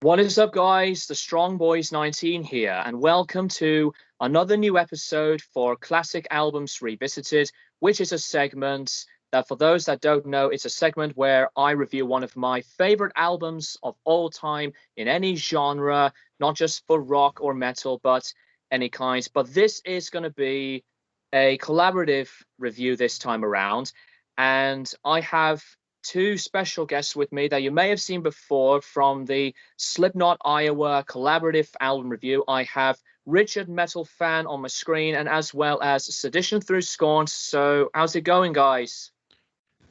What is up, guys? The Strong Boys 19 here, and welcome to another new episode for Classic Albums Revisited, which is a segment that, for those that don't know, it's a segment where I review one of my favorite albums of all time in any genre, not just for rock or metal, but any kind. But this is going to be a collaborative review this time around, and I have two special guests with me that you may have seen before from the Slipknot Iowa collaborative album review. I have Richardmetalfan on my screen, and as well as SeditionThroughScorns. So how's it going, guys?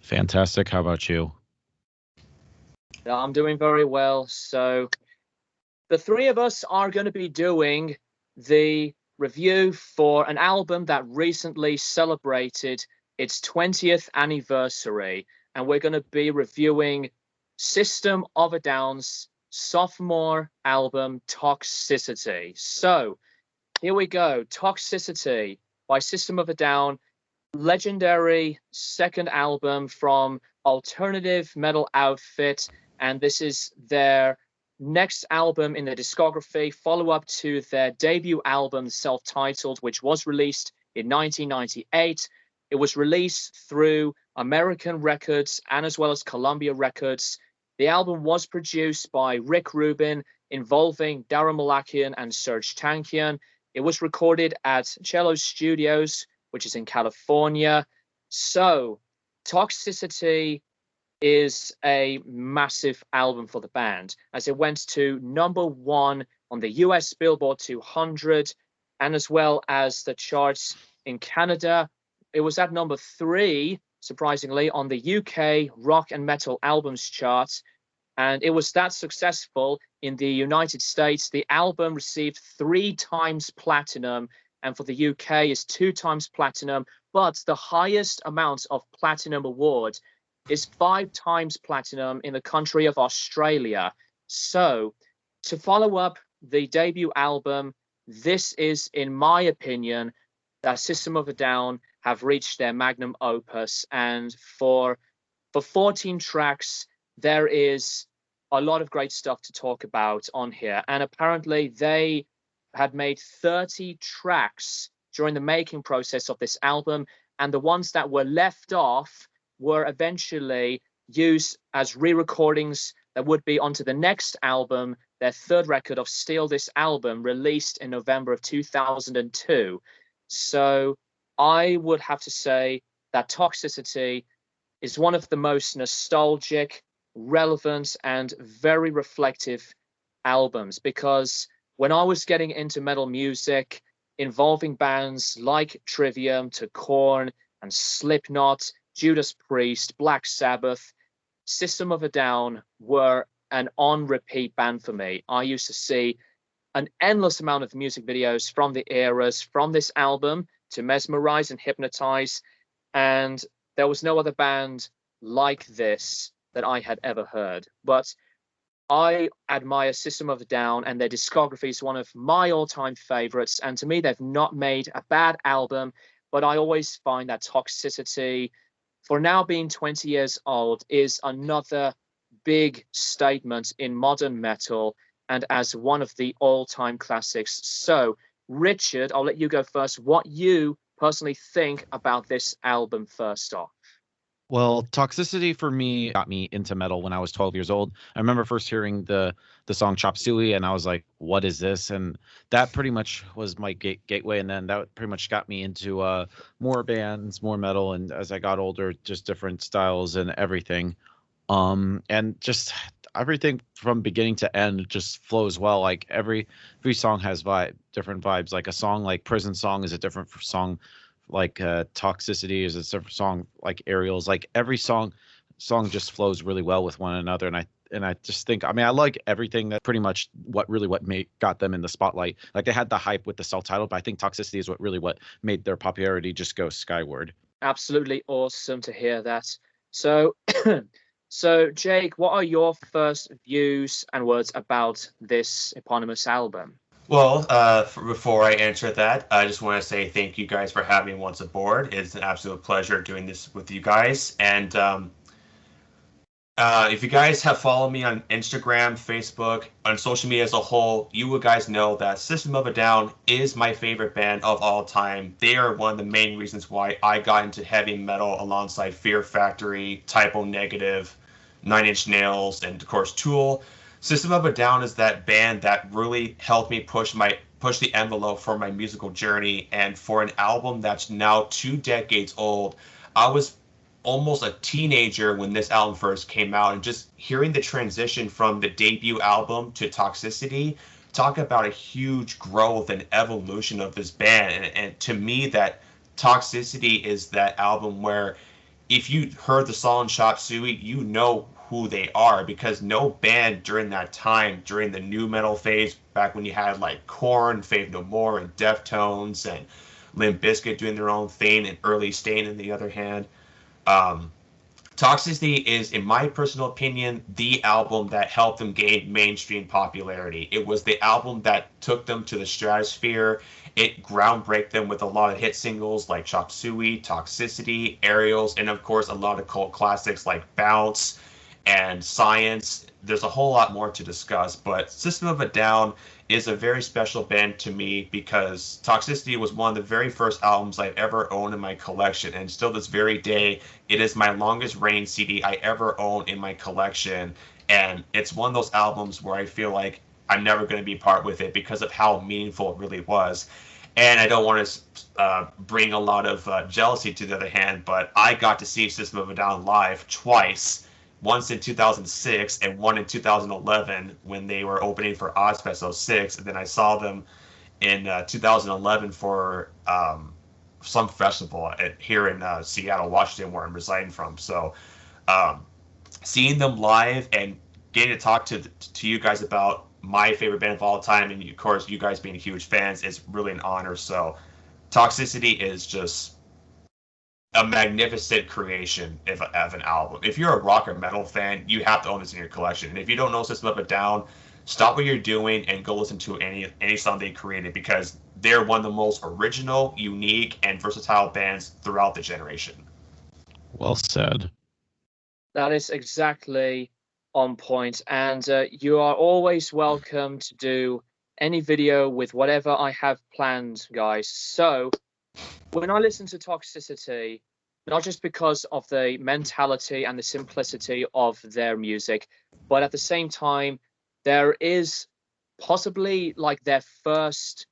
Fantastic. How about you? I'm doing very well. So the three of us are going to be doing the review for an album that recently celebrated its 20th anniversary. And we're going to be reviewing System of a Down's sophomore album, Toxicity. So here we go. Toxicity by System of a Down, legendary second album from alternative metal outfit. And this is their next album in the discography, follow-up to their debut album, Self-Titled, which was released in 1998. It was released through American Records and as well as Columbia Records. The album was produced by Rick Rubin, involving Darren Malakian and Serge Tankian. It was recorded at Cello Studios, which is in California. So Toxicity is a massive album for the band, as it went to #1 on the US Billboard 200, and as well as the charts in Canada. It was at #3, surprisingly, on the UK rock and metal albums chart. And it was that successful in the United States. The album received 3 times platinum, and for the UK is 2 times platinum. But the highest amount of platinum award is 5 times platinum in the country of Australia. So to follow up the debut album, this is, in my opinion, that System of a Down have reached their magnum opus. And for 14 tracks, there is a lot of great stuff to talk about on here. And apparently they had made 30 tracks during the making process of this album, and the ones that were left off were eventually used as re-recordings that would be onto the next album, their third record of Steal This Album, released in November of 2002. So I would have to say that Toxicity is one of the most nostalgic, relevant, and very reflective albums, because when I was getting into metal music involving bands like Trivium to Korn and Slipknot, Judas Priest, Black Sabbath, System of a Down were an on-repeat band for me. I used to see an endless amount of music videos from the eras from this album to mesmerize and hypnotize, and there was no other band like this that I had ever heard. But I admire System of a Down, and their discography is one of my all-time favorites, and to me they've not made a bad album. But I always find that Toxicity, for now being 20 years old, is another big statement in modern metal and as one of the all-time classics. So Richard, I'll let you go first. What you personally think about this album first off? Well, Toxicity for me got me into metal when I was 12 years old. I remember first hearing the song Chop Suey, and I was like, what is this? And that pretty much was my gateway. And then that pretty much got me into more bands, more metal. And as I got older, just different styles and everything. And just everything from beginning to end just flows well. Like every song has different vibes. Like a song like Prison Song is a different song. Like Toxicity is a different song. Like Ariel's, like every song just flows really well with one another. And I just think, I mean, I like everything. That pretty much what got them in the spotlight. Like they had the hype with the self-titled, but I think Toxicity is what made their popularity just go skyward. Absolutely awesome to hear that. So so Jake, what are your first views and words about this eponymous album? Well, before I answer that, I just want to say thank you guys for having me once aboard. It's an absolute pleasure doing this with you guys. And If you guys have followed me on Instagram, Facebook, on social media as a whole, you would guys know that System of a Down is my favorite band of all time. They are one of the main reasons why I got into heavy metal alongside Fear Factory, Typo Negative, Nine Inch Nails, and of course Tool. System of a Down is that band that really helped me push the envelope for my musical journey, and for an album that's now 2 decades old, I was almost a teenager when this album first came out, and just hearing the transition from the debut album to Toxicity, talk about a huge growth and evolution of this band. And to me, that Toxicity is that album where if you heard the song Chop Suey, you know who they are, because no band during that time, during the new metal phase, back when you had like Korn, Faith No More, and Deftones, and Limp Bizkit doing their own thing, and Early Stain on the other hand, Toxicity is, in my personal opinion, the album that helped them gain mainstream popularity. It was the album that took them to the stratosphere. It groundbreak them with a lot of hit singles like Chop Suey, Toxicity, Ariels, and of course a lot of cult classics like Bounce and Science. There's a whole lot more to discuss, but System of a Down is a very special band to me because Toxicity was one of the very first albums I've ever owned in my collection, and still this very day, it is my longest reign CD I ever owned in my collection, and it's one of those albums where I feel like I'm never going to be part with it because of how meaningful it really was. And I don't want to bring a lot of jealousy to the other hand, but I got to see System of a Down live twice, once in 2006 and one in 2011 when they were opening for Ozfest 06, and then I saw them in 2011 for some festival here in Seattle, Washington, where I'm residing from. So seeing them live and getting to talk to you guys about my favorite band of all time, and of course you guys being huge fans, is really an honor. So Toxicity is just a magnificent creation of an album. If you're a rock or metal fan, you have to own this in your collection. And if you don't know System of a Down, stop what you're doing and go listen to any song they created, because they're one of the most original, unique, and versatile bands throughout the generation. Well said. That is exactly on point. And you are always welcome to do any video with whatever I have planned, guys. So when I listen to Toxicity, not just because of the mentality and the simplicity of their music, but at the same time, there is possibly like their first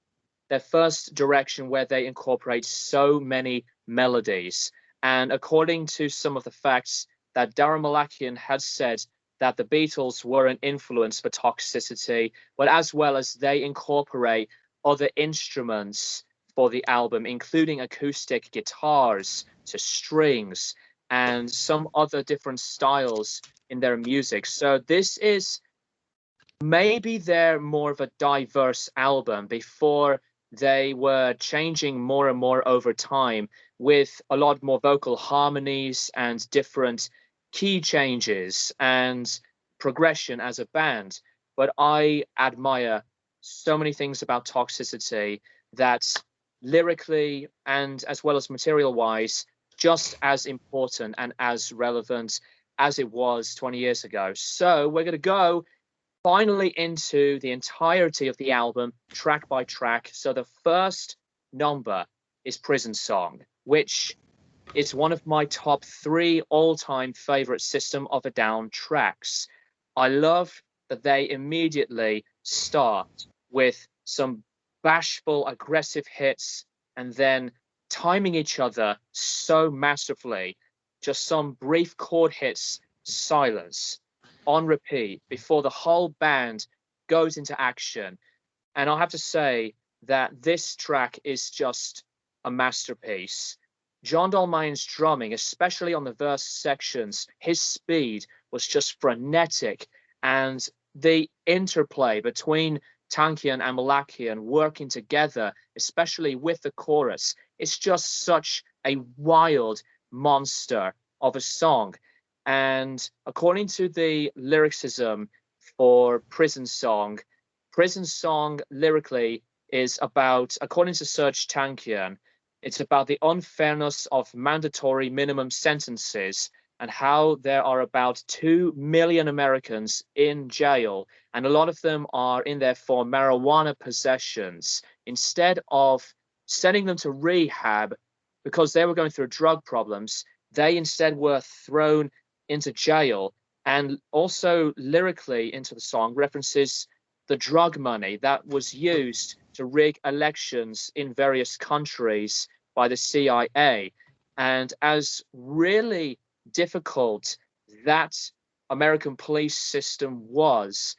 direction where they incorporate so many melodies. And according to some of the facts that Darren Malakian had said, that the Beatles were an influence for Toxicity, but as well as they incorporate other instruments for the album, including acoustic guitars to strings and some other different styles in their music. So this is maybe their more of a diverse album. Before, they were changing more and more over time with a lot more vocal harmonies and different key changes and progression as a band. But I admire so many things about Toxicity that lyrically and as well as material wise, just as important and as relevant as it was 20 years ago. So we're going to go finally into the entirety of the album, track by track. So the first number is Prison Song, which is one of my top 3 all-time favorite System of a Down tracks. I love that they immediately start with some bashful, aggressive hits, and then timing each other so masterfully. Just some brief chord hits, silence, on repeat, before the whole band goes into action. And I have to say that this track is just a masterpiece. John Dolmayan's drumming, especially on the verse sections, his speed was just frenetic, and the interplay between Tankian and Malakian working together, especially with the chorus, it's just such a wild monster of a song. And according to the lyricism for Prison Song lyrically is about, according to Serge Tankian, it's about the unfairness of mandatory minimum sentences and how there are about 2 million Americans in jail, and a lot of them are in there for marijuana possessions. Instead of sending them to rehab because they were going through drug problems, they instead were thrown into jail. And also lyrically into the song references the drug money that was used to rig elections in various countries by the CIA. And as really difficult that American police system was,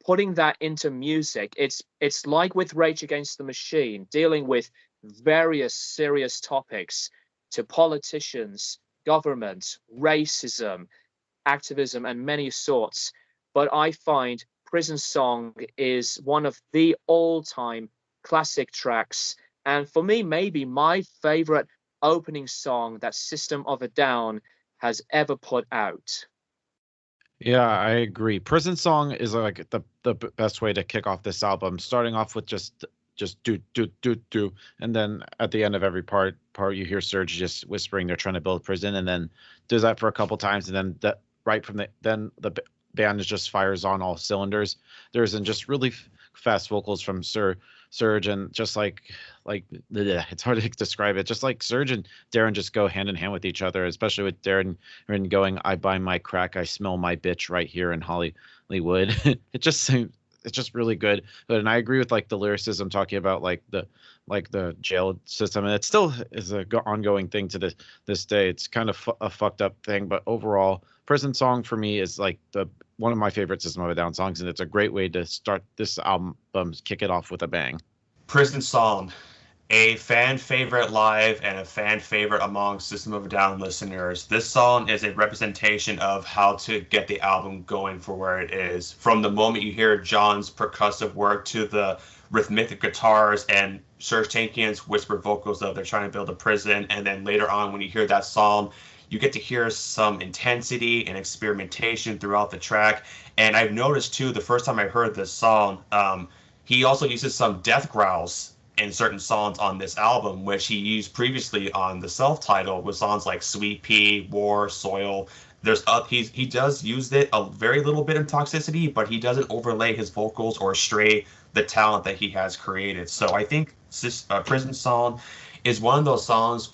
putting that into music, it's like with Rage Against the Machine, dealing with various serious topics to politicians, government, racism, activism, and many sorts. But I find Prison Song is one of the all-time classic tracks, and for me, maybe my favorite opening song that System of a Down has ever put out. Yeah, I agree. Prison Song is like the best way to kick off this album, starting off with just do do do do, and then at the end of every part you hear Serge just whispering they're trying to build prison, and then does that for a couple times, and then that right from the band just fires on all cylinders. There's just really fast vocals from Serge, and just like it's hard to describe it. Just like Serge and Darren just go hand in hand with each other, especially with Darren going, "I buy my crack, I smell my bitch right here in Hollywood." It's just really good. And I agree with like the lyricism talking about like the jail system, and it still is a ongoing thing to this day. It's kind of a fucked up thing, but overall, Prison Song for me is like one of my favorite System of a Down songs, and it's a great way to start this album, kick it off with a bang. Prison Song, a fan favorite live and a fan favorite among System of a Down listeners. This song is a representation of how to get the album going for where it is. From the moment you hear John's percussive work to the rhythmic guitars and Serj Tankian's whispered vocals of they're trying to build a prison, and then later on when you hear that song, you get to hear some intensity and experimentation throughout the track. And I've noticed too, the first time I heard this song, he also uses some death growls in certain songs on this album, which he used previously on the self-titled with songs like Sweet Pea, War, Soil. He does use it a very little bit in Toxicity, but he doesn't overlay his vocals or stray the talent that he has created. So I think Prison Song is one of those songs.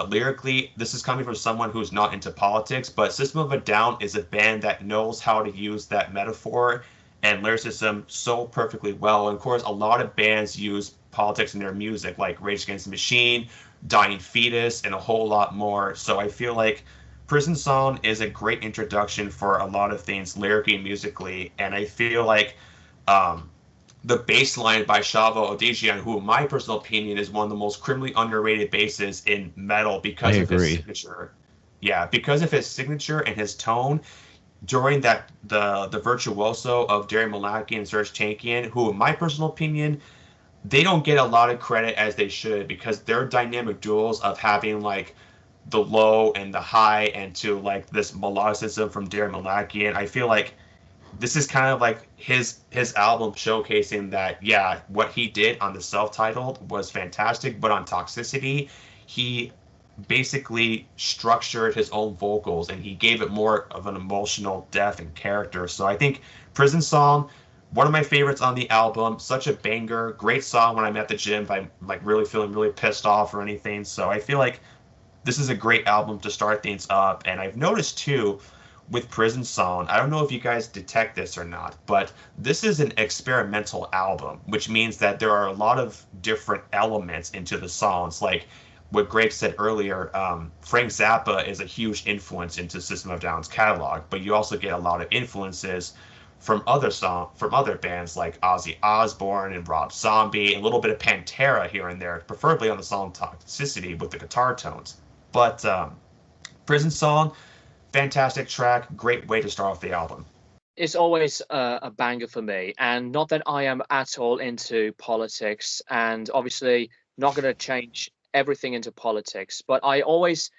Lyrically, this is coming from someone who's not into politics, but System of a Down is a band that knows how to use that metaphor and lyricism so perfectly well. And of course, a lot of bands use politics in their music, like Rage Against the Machine, Dying Fetus, and a whole lot more. So I feel like Prison Song is a great introduction for a lot of things lyrically and musically. And I feel like the bass line by Shavo Odedjian, who in my personal opinion is one of the most criminally underrated basses in metal because of his signature. Yeah, because of his signature and his tone during that the virtuoso of Darren Malakian and Serj Tankian, who in my personal opinion, they don't get a lot of credit as they should, because they're dynamic duels of having like the low and the high, and to like this melodicism from Darren Malakian. I feel like this is kind of like his album showcasing that, yeah, what he did on the self-titled was fantastic, but on Toxicity, he basically structured his own vocals and he gave it more of an emotional depth and character. So I think Prison Song, one of my favorites on the album, such a banger, great song when I'm at the gym if I'm like really feeling really pissed off or anything. So I feel like this is a great album to start things up. And I've noticed too, with Prison Song, I don't know if you guys detect this or not, but this is an experimental album, which means that there are a lot of different elements into the songs. Like what Greg said earlier, Frank Zappa is a huge influence into System of a Down's catalog, but you also get a lot of influences from other bands like Ozzy Osbourne and Rob Zombie, and a little bit of Pantera here and there, preferably on the song Toxicity with the guitar tones. But Prison Song, fantastic track, great way to start off the album. It's always a banger for me, and not that I am at all into politics, and obviously not going to change everything into politics, but I always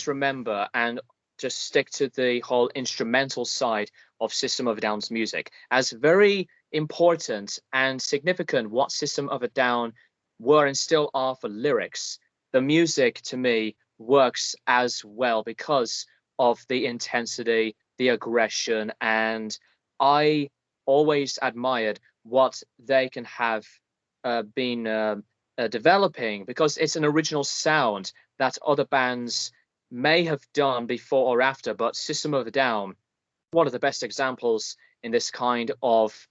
remember and just stick to the whole instrumental side of System of a Down's music as very important and significant. What System of a Down were and still are for lyrics, the music to me works as well, because of the intensity, the aggression, and I always admired what they can have been developing, because it's an original sound that other bands may have done before or after, but System of a Down, one of the best examples in this kind of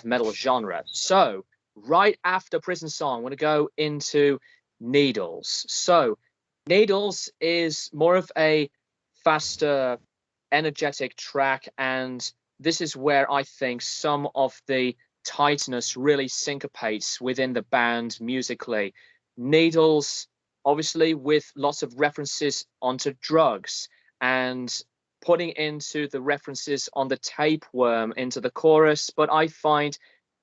metal genre. So right after Prison Song, I'm going to go into Needles. So Needles is more of a faster, energetic track, and this is where I think some of the tightness really syncopates within the band musically. Needles, obviously, with lots of references onto drugs and putting into the references on the tapeworm into the chorus, but I find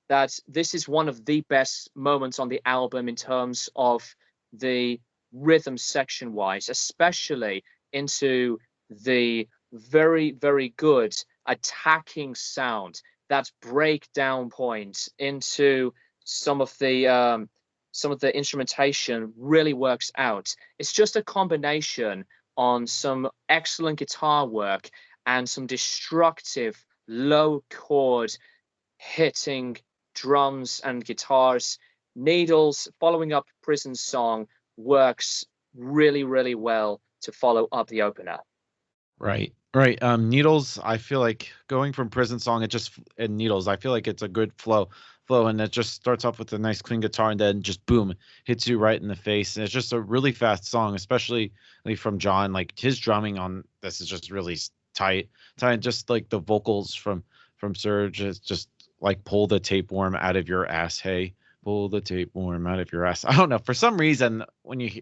that this is one of the best moments on the album in terms of the rhythm section wise, especially into the very, very good attacking sound, that breakdown point into some of the instrumentation really works out. It's just a combination on some excellent guitar work and some destructive low chord hitting drums and guitars. Needles, following up Prison Song, works really, really well to follow up the opener. Right. Needles, I feel like going from Prison Song, and Needles, I feel like it's a good flow, and it just starts off with a nice clean guitar and then just boom, hits you right in the face. And it's just a really fast song, especially from John. Like his drumming on this is just really tight. Just like the vocals from Serge is just like pull the tapeworm out of your ass, hey. Pull the tapeworm out of your ass. I don't know. For some reason,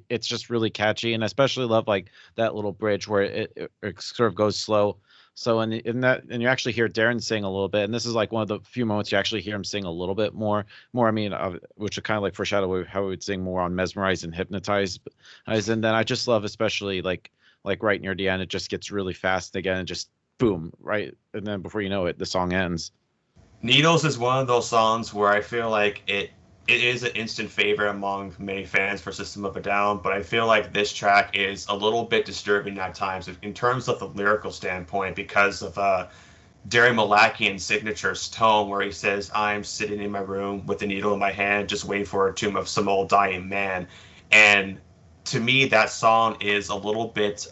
it's just really catchy, and I especially love like that little bridge where it sort of goes slow. So and you actually hear Darren sing a little bit, and this is like one of the few moments you actually hear him sing a little bit more. I mean, which would kind of like foreshadow how we would sing more on Mesmerize and Hypnotize. And then I just love, especially like right near the end, it just gets really fast again, and just boom, right, and then before you know it, the song ends. Needles is one of those songs where I feel like it is an instant favorite among many fans for System of a Down, but I feel like this track is a little bit disturbing at times in terms of the lyrical standpoint, because of Darren Malakian's signature tone, where he says, "I'm sitting in my room with a needle in my hand, just waiting for a tomb of some old dying man." And to me, that song is a little bit,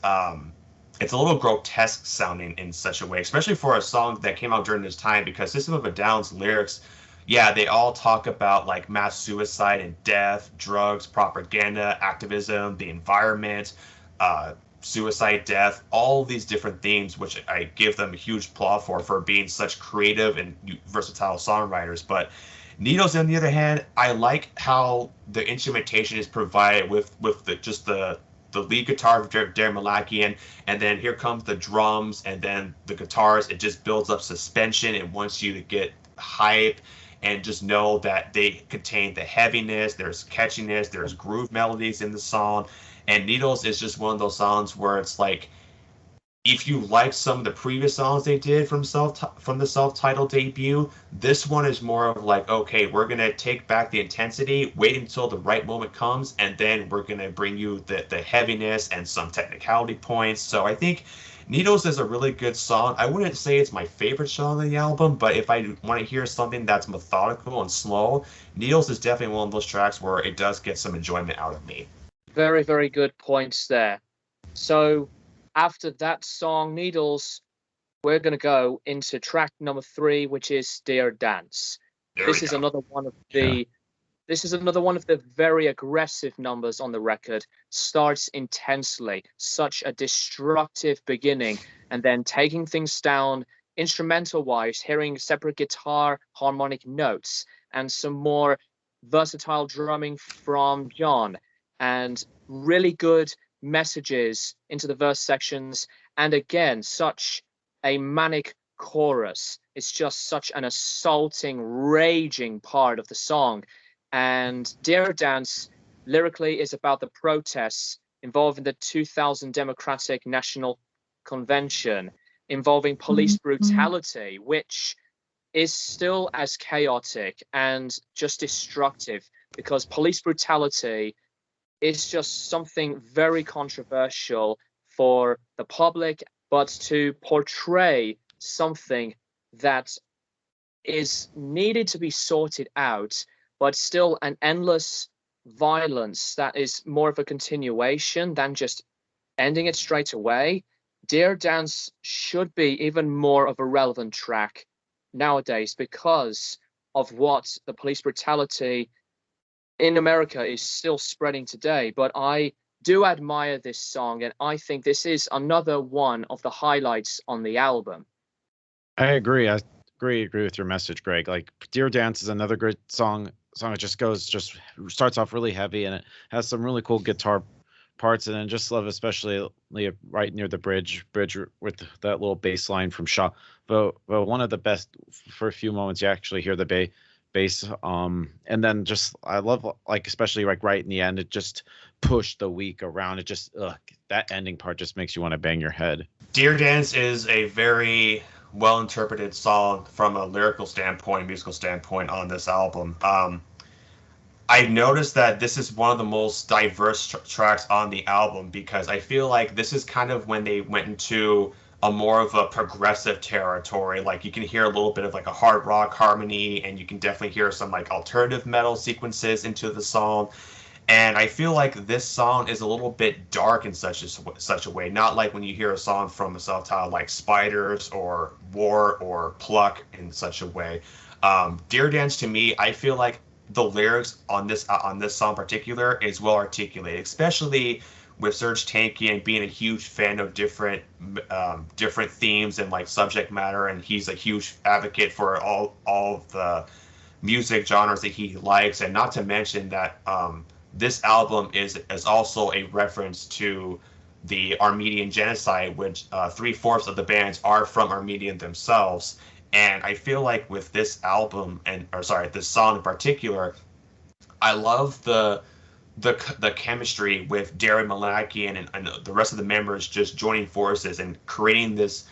it's a little grotesque sounding in such a way, especially for a song that came out during this time, because System of a Down's lyrics, yeah, they all talk about like mass suicide and death, drugs, propaganda, activism, the environment, suicide, death, all these different themes, which I give them a huge applause for being such creative and versatile songwriters. But Needles, on the other hand, I like how the instrumentation is provided with the lead guitar of Darren Malakian, and then here comes the drums, and then the guitars. It just builds up suspension. It wants you to get hype and just know that they contain the heaviness, there's catchiness, there's groove melodies in the song. And Needles is just one of those songs where it's like, if you like some of the previous songs they did from the self-titled debut, this one is more of like, okay, we're going to take back the intensity, wait until the right moment comes, and then we're going to bring you the heaviness and some technicality points. So I think Needles is a really good song. I wouldn't say it's my favorite song on the album, but if I want to hear something that's methodical and slow, Needles is definitely one of those tracks where it does get some enjoyment out of me. Very, very good points there. So after that song, Needles, we're going to go into track number 3, which is Dear Dance. This is another one of the very aggressive numbers on the record. Starts intensely, such a destructive beginning, and then taking things down instrumental-wise, hearing separate guitar harmonic notes and some more versatile drumming from John, and really good messages into the verse sections, and again, such a manic chorus. It's just such an assaulting, raging part of the song. And Dear Dance lyrically is about the protests involving the 2000 Democratic National Convention, involving police brutality, which is still as chaotic and just destructive, because police brutality is just something very controversial for the public, but to portray something that is needed to be sorted out, but still an endless violence that is more of a continuation than just ending it straight away. Dear Dance should be even more of a relevant track nowadays because of what the police brutality in America is still spreading today. But I do admire this song, and I think this is another one of the highlights on the album. I agree. I agree with your message, Greg. Like, Dear Dance is another great song. It just starts off really heavy, and it has some really cool guitar parts, and then just love, especially right near the bridge with that little bass line from Shaw. But one of the best, for a few moments you actually hear the bass, and then just I love, like, especially like right in the end, it just pushed the week around. It just that ending part just makes you want to bang your head. Dear Dance is a very well interpreted song from a lyrical standpoint, musical standpoint on this album. I noticed that this is one of the most diverse tracks on the album, because I feel like this is kind of when they went into a more of a progressive territory. Like, you can hear a little bit of like a hard rock harmony, and you can definitely hear some like alternative metal sequences into the song. And I feel like this song is a little bit dark in such a way, not like when you hear a song from a self-titled like Spiders or War or Pluck in such a way. Dear Dance, to me, I feel like the lyrics on this song in particular is well articulated, especially with Serge Tankian being a huge fan of different themes and like subject matter, and he's a huge advocate for all of the music genres that he likes. And not to mention that this album is also a reference to the Armenian genocide, which 3/4 of the bands are from Armenia themselves. And I feel like with this album, this song in particular, I love the chemistry with Darren Malakian and the rest of the members just joining forces and creating this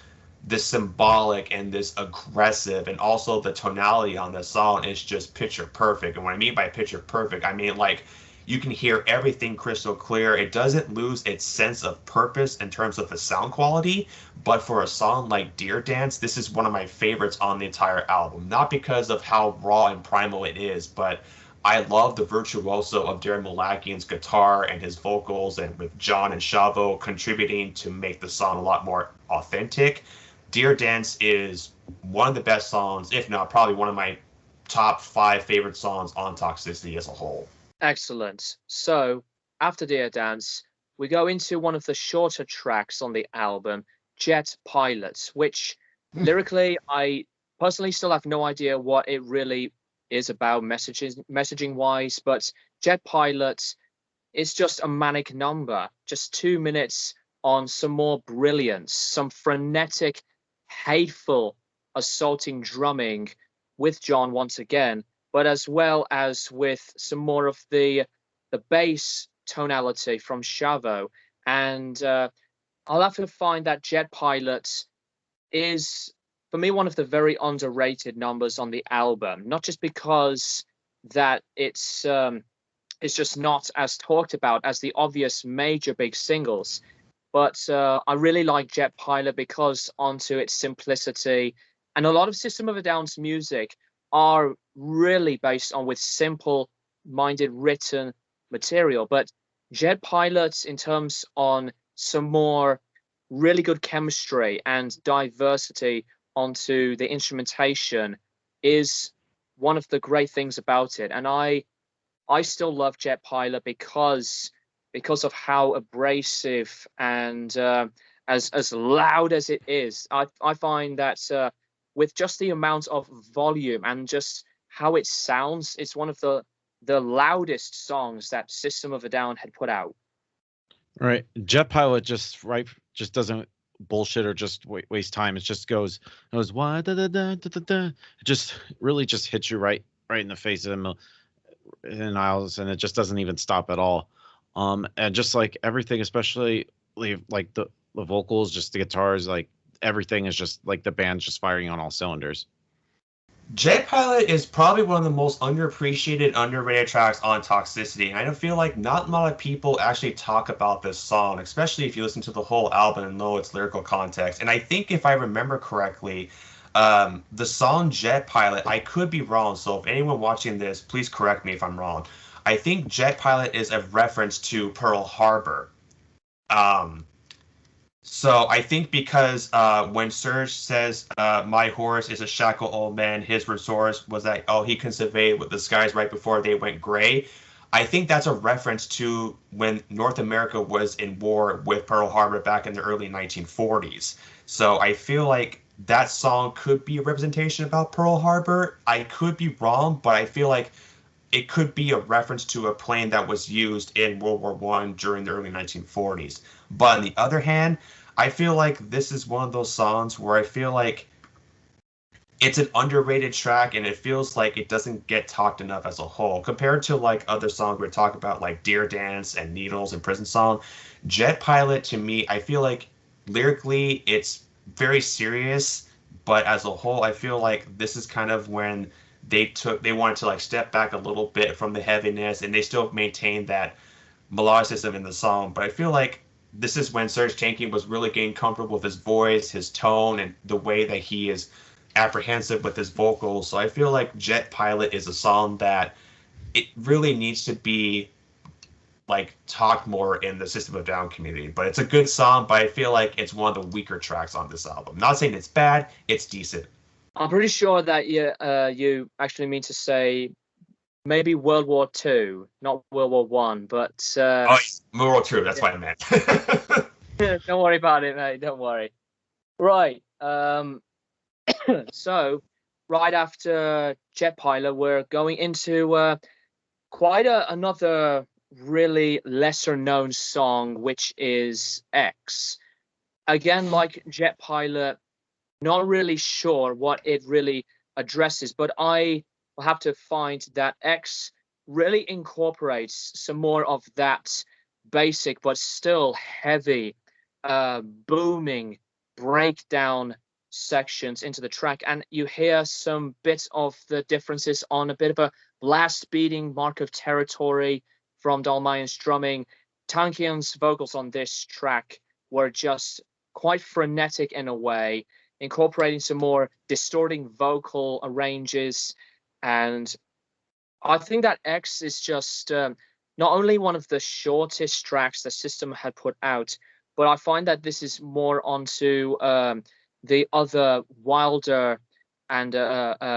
symbolic and this aggressive, and also the tonality on this song is just picture perfect. And what I mean by picture perfect, I mean like you can hear everything crystal clear. It doesn't lose its sense of purpose in terms of the sound quality, but for a song like Dear Dance, this is one of my favorites on the entire album. Not because of how raw and primal it is, but I love the virtuoso of Darren Malakian's guitar and his vocals, and with John and Shavo contributing to make the song a lot more authentic. Dear Dance is one of the best songs, if not probably one of my top 5 favorite songs on Toxicity as a whole. Excellent. So, after Dear Dance, we go into one of the shorter tracks on the album, Jet Pilot, which lyrically, I personally still have no idea what it really is about messaging wise, but Jet Pilot is just a manic number, just 2 minutes on some more brilliance, some frenetic, hateful, assaulting drumming with John once again, but as well as with some more of the bass tonality from Shavo. And I'll have to find that Jet Pilot is, for me, one of the very underrated numbers on the album, not just because that it's just not as talked about as the obvious major big singles, but I really like Jet Pilot because onto its simplicity, and a lot of System of a Down's music are really based on with simple-minded written material. But Jet Pilot, in terms on some more really good chemistry and diversity onto the instrumentation, is one of the great things about it. And I still love Jet Pilot because of how abrasive and as loud as it is. I find that with just the amount of volume and just how it sounds, it's one of the loudest songs that System of a Down had put out. Right. Jet Pilot just doesn't bullshit or just waste time. It just goes why da da da da da. It just really just hits you right in the face of them in aisles, and it just doesn't even stop at all. And just like everything, especially like the vocals, just the guitars, like everything is just like the band's just firing on all cylinders. Jet Pilot is probably one of the most underappreciated, underrated tracks on Toxicity, and I don't feel like not a lot of people actually talk about this song, especially if you listen to the whole album and know its lyrical context. And I think if I remember correctly, the song Jet Pilot, I could be wrong, so if anyone watching this, please correct me if I'm wrong. I think Jet Pilot is a reference to Pearl Harbor. So I think because when Serge says my horse is a shackled old man, his resource was that he can survey with the skies right before they went gray. I think that's a reference to when North America was in war with Pearl Harbor back in the early 1940s. So I feel like that song could be a representation about Pearl Harbor. I could be wrong, but I feel like it could be a reference to a plane that was used in World War I during the early 1940s. But on the other hand, I feel like this is one of those songs where I feel like it's an underrated track and it feels like it doesn't get talked enough as a whole. Compared to like other songs we talk about like Deer Dance and Needles and Prison Song, Jet Pilot to me, I feel like lyrically it's very serious, but as a whole, I feel like this is kind of when they wanted to like step back a little bit from the heaviness and they still maintain that melodicism in the song. But I feel like this is when Serj Tankian was really getting comfortable with his voice, his tone, and the way that he is apprehensive with his vocals. So I feel like Jet Pilot is a song that it really needs to be like talked more in the System of a Down community. But it's a good song, but I feel like it's one of the weaker tracks on this album. Not saying it's bad, it's decent. I'm pretty sure that you actually mean to say maybe World War II, not World War One, but World War II. That's what I meant. Don't worry about it, mate. Don't worry. Right. So right after Jet Pilot, we're going into quite another really lesser known song, which is X. Again, like Jet Pilot, not really sure what it really addresses, but I will have to find that X really incorporates some more of that basic but still heavy booming breakdown sections into the track, and you hear some bits of the differences on a bit of a blast beating Mark of Territory from Dalmayan's drumming. Tankian's vocals on this track were just quite frenetic in a way, incorporating some more distorting vocal arranges. And I think that X is just not only one of the shortest tracks the System had put out, but I find that this is more onto the other wilder and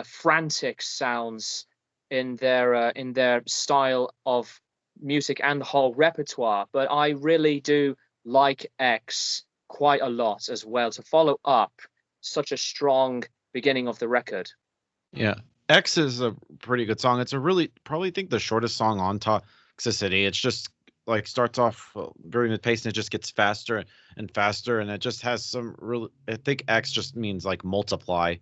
frantic sounds in their style of music and the whole repertoire. But I really do like X quite a lot as well to follow up such a strong beginning of the record. Yeah, X is a pretty good song. It's a really probably think the shortest song on Toxicity. It's just like starts off very mid pace and it just gets faster and faster, and it just has some really. I think X just means like multiply.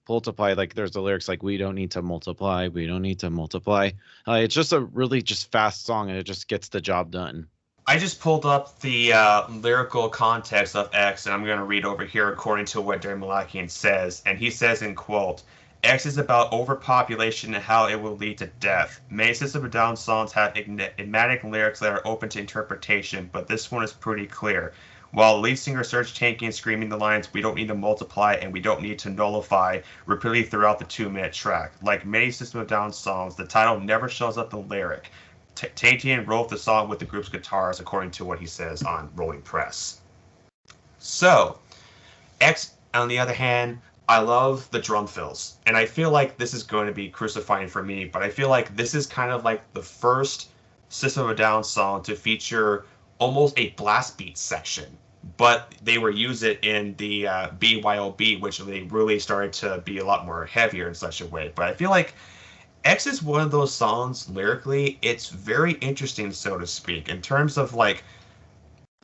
Like there's the lyrics like we don't need to multiply, we don't need to multiply. It's just a really just fast song and it just gets the job done. I just pulled up the lyrical context of X, and I'm going to read over here according to what Darren Malakian says. And he says in quote, X is about overpopulation and how it will lead to death. Many System of a Down songs have enigmatic lyrics that are open to interpretation, but this one is pretty clear. While lead singer Serj Tankian screaming the lines, we don't need to multiply and we don't need to nullify, repeatedly throughout the 2-minute track. Like many System of a Down songs, the title never shows up the lyric. Tankian wrote the song with the group's guitars, according to what he says on Rolling Press. So, X, on the other hand, I love the drum fills, and I feel like this is going to be crucifying for me, but I feel like this is kind of like the first System of a Down song to feature almost a blast beat section, but they were use it in the BYOB, which they really started to be a lot more heavier in such a way. But I feel like X is one of those songs lyrically, it's very interesting, so to speak, in terms of like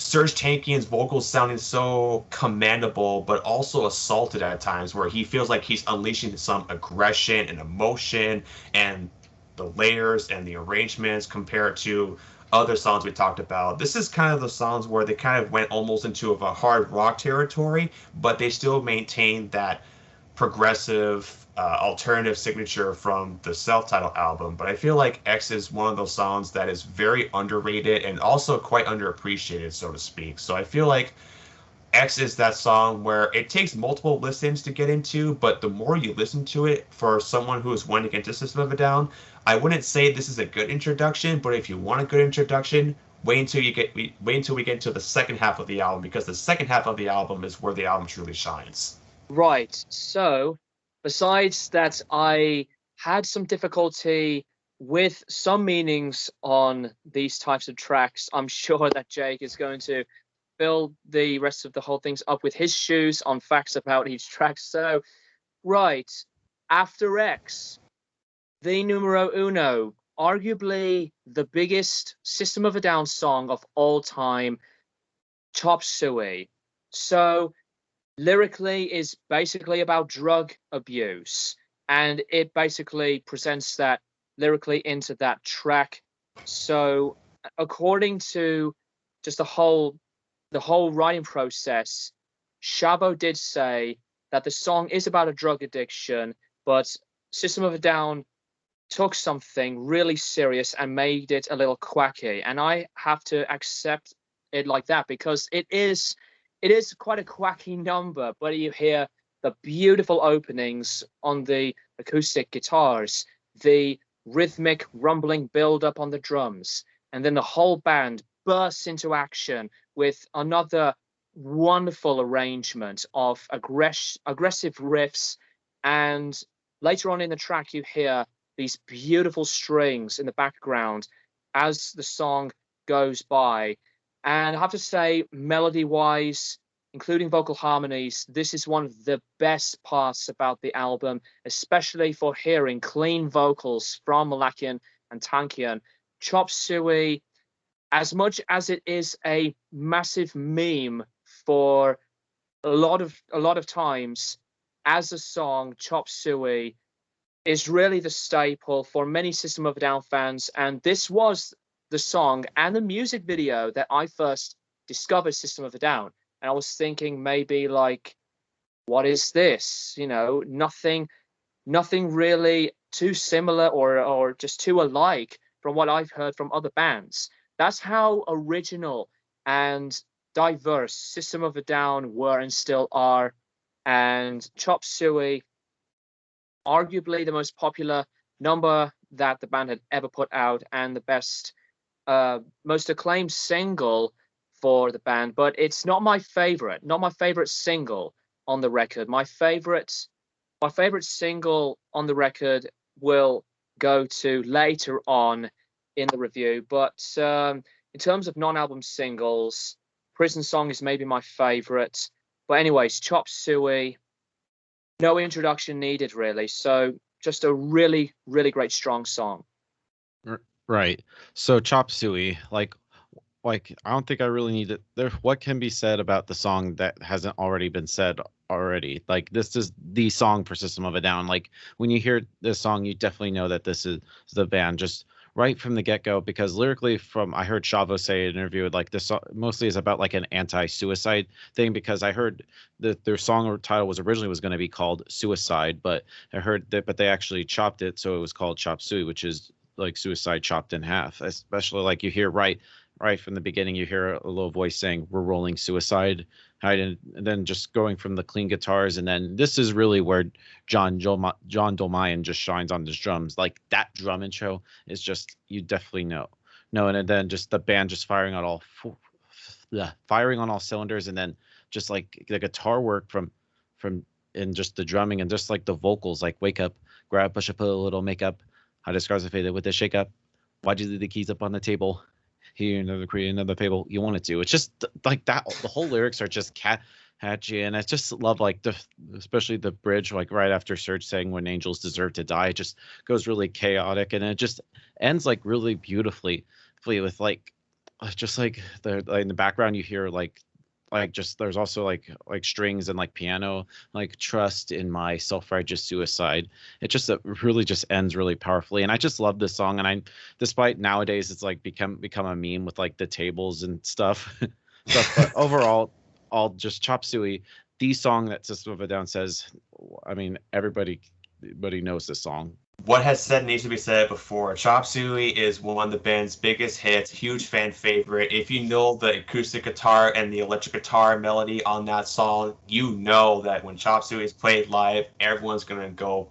Serj Tankian's vocals sounding so commandable, but also assaulted at times, where he feels like he's unleashing some aggression and emotion, and the layers and the arrangements compared to other songs we talked about. This is kind of the songs where they kind of went almost into a hard rock territory, but they still maintain that progressive alternative signature from the self-titled album, but I feel like X is one of those songs that is very underrated and also quite underappreciated, so to speak. So I feel like X is that song where it takes multiple listens to get into, but the more you listen to it, for someone who is wanting to get into System of a Down, I wouldn't say this is a good introduction, but if you want a good introduction, wait until we get into the second half of the album, because the second half of the album is where the album truly shines. Right. So, besides that, I had some difficulty with some meanings on these types of tracks. I'm sure that Jake is going to fill the rest of the whole things up with his shoes on facts about each track. So, right, After X, the numero uno, arguably the biggest System of a Down song of all time, Chop Suey. So, lyrically is basically about drug abuse, and it basically presents that lyrically into that track. So, according to just the whole writing process, Shabo did say that the song is about a drug addiction, but System of a Down took something really serious and made it a little quacky. And I have to accept it like that, because it is quite a quacky number, but you hear the beautiful openings on the acoustic guitars, the rhythmic rumbling build up on the drums, and then the whole band bursts into action with another wonderful arrangement of aggressive riffs. And later on in the track, you hear these beautiful strings in the background as the song goes by. And I have to say, melody-wise, including vocal harmonies, this is one of the best parts about the album, especially for hearing clean vocals from Malakian and Tankian. Chop Suey, as much as it is a massive meme for a lot of times, as a song, Chop Suey is really the staple for many System of a Down fans, and this was the song and the music video that I first discovered System of a Down. And I was thinking maybe like, what is this? You know, nothing really too similar or just too alike from what I've heard from other bands. That's how original and diverse System of a Down were and still are. And Chop Suey, arguably the most popular number that the band had ever put out, and the best, most acclaimed single for the band. But it's not my favorite single on the record. My favorite single on the record will go to later on in the review. But in terms of non-album singles, Prison Song is maybe my favorite. But anyways, Chop Suey, no introduction needed really. So just a really, really great, strong song. Right. So Chop Suey, like I don't think I really need it there. What can be said about the song that hasn't already been said already? Like, this is the song for System of a Down. Like, when you hear this song, you definitely know that this is the band just right from the get-go, because lyrically, I heard Shavo say in an interview, like, this song mostly is about like an anti-suicide thing, because I heard that their song title was originally going to be called Suicide, but I heard that, but they actually chopped it, so it was called Chop Suey, which is like suicide chopped in half. Especially like you hear right from the beginning, you hear a little voice saying, "We're rolling suicide," right? And then just going from the clean guitars, and then this is really where John Dolmayan just shines on his drums. Like, that drum intro is just, you definitely know, and then just the band just firing on all cylinders, and then just like the guitar work from and just the drumming, and just like the vocals, like "Wake up, grab, push up, put a little makeup. How describes it faded with the shake up? Why'd you leave the keys up on the table? Here, create another fable. You wanted to." It's just like that. The whole lyrics are just catchy, and I just love like especially the bridge, like right after Serge saying "When angels deserve to die," it just goes really chaotic, and it just ends like really beautifully with like just like in the background you hear like just there's also like strings and like piano, like "Trust in my self-righteous suicide." It just really just ends really powerfully, and I just love this song. And despite nowadays it's like become a meme with like the tables and stuff, but overall, just Chop Suey, the song that System of a Down says I mean, everybody knows this song. What has said needs to be said before. Chop Suey is one of the band's biggest hits, huge fan favorite. If you know the acoustic guitar and the electric guitar melody on that song, you know that when Chop Suey is played live, everyone's going to go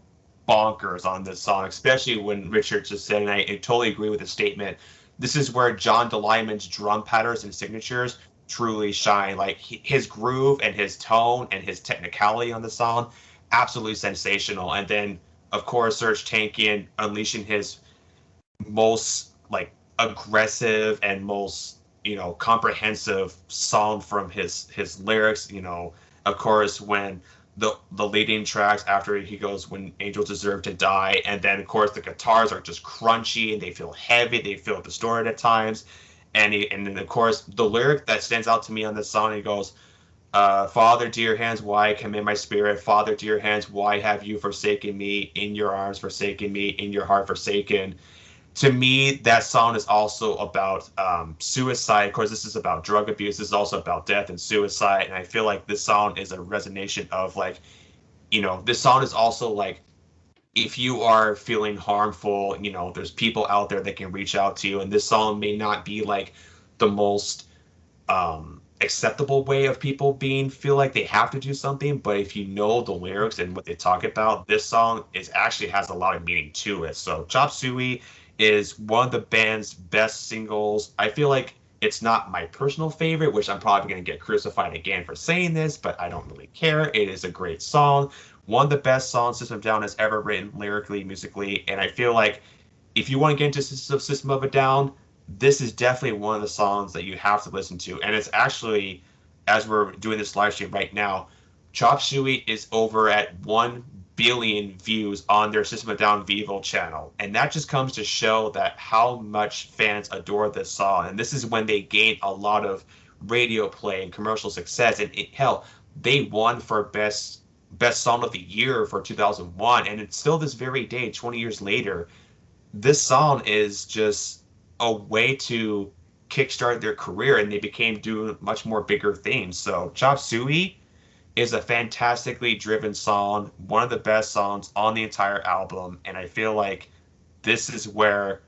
bonkers on this song, especially when Richard just said, and I totally agree with the statement, this is where John DeLyman's drum patterns and signatures truly shine. Like his groove and his tone and his technicality on the song, absolutely sensational. And then of course, Serge Tankian unleashing his most like aggressive and most comprehensive song from his lyrics. Of course, when the leading tracks after he goes "When Angels Deserve to Die," and then of course the guitars are just crunchy and they feel heavy, they feel distorted at times, and then of course the lyric that stands out to me on this song, he goes, Father, dear hands, why command my spirit? Father, dear hands, why have you forsaken me? In your arms forsaken me, in your heart forsaken. To me, that song is also about suicide. Of course, this is about drug abuse. This is also about death and suicide. And I feel like this song is a resonation of this song is also like, if you are feeling harmful, there's people out there that can reach out to you. And this song may not be like the most acceptable way of people feel like they have to do something, but if you know the lyrics and what they talk about, this song actually has a lot of meaning to it. So Chop Suey is one of the band's best singles. I feel like it's not my personal favorite, which I'm probably going to get crucified again for saying this, but I don't really care. It is a great song, one of the best songs System of a Down has ever written, lyrically, musically, and I feel like if you want to get into System of a Down, this is definitely one of the songs that you have to listen to. And it's actually, as we're doing this live stream right now, Chop Suey is over at 1 billion views on their System of a Down Vivo channel. And that just comes to show that how much fans adore this song. And this is when they gained a lot of radio play and commercial success. And hell, they won for best song of the year for 2001. And it's still this very day, 20 years later, this song is just a way to kickstart their career, and they became doing much more bigger things. So Chop Suey is a fantastically driven song, one of the best songs on the entire album, and I feel like this is where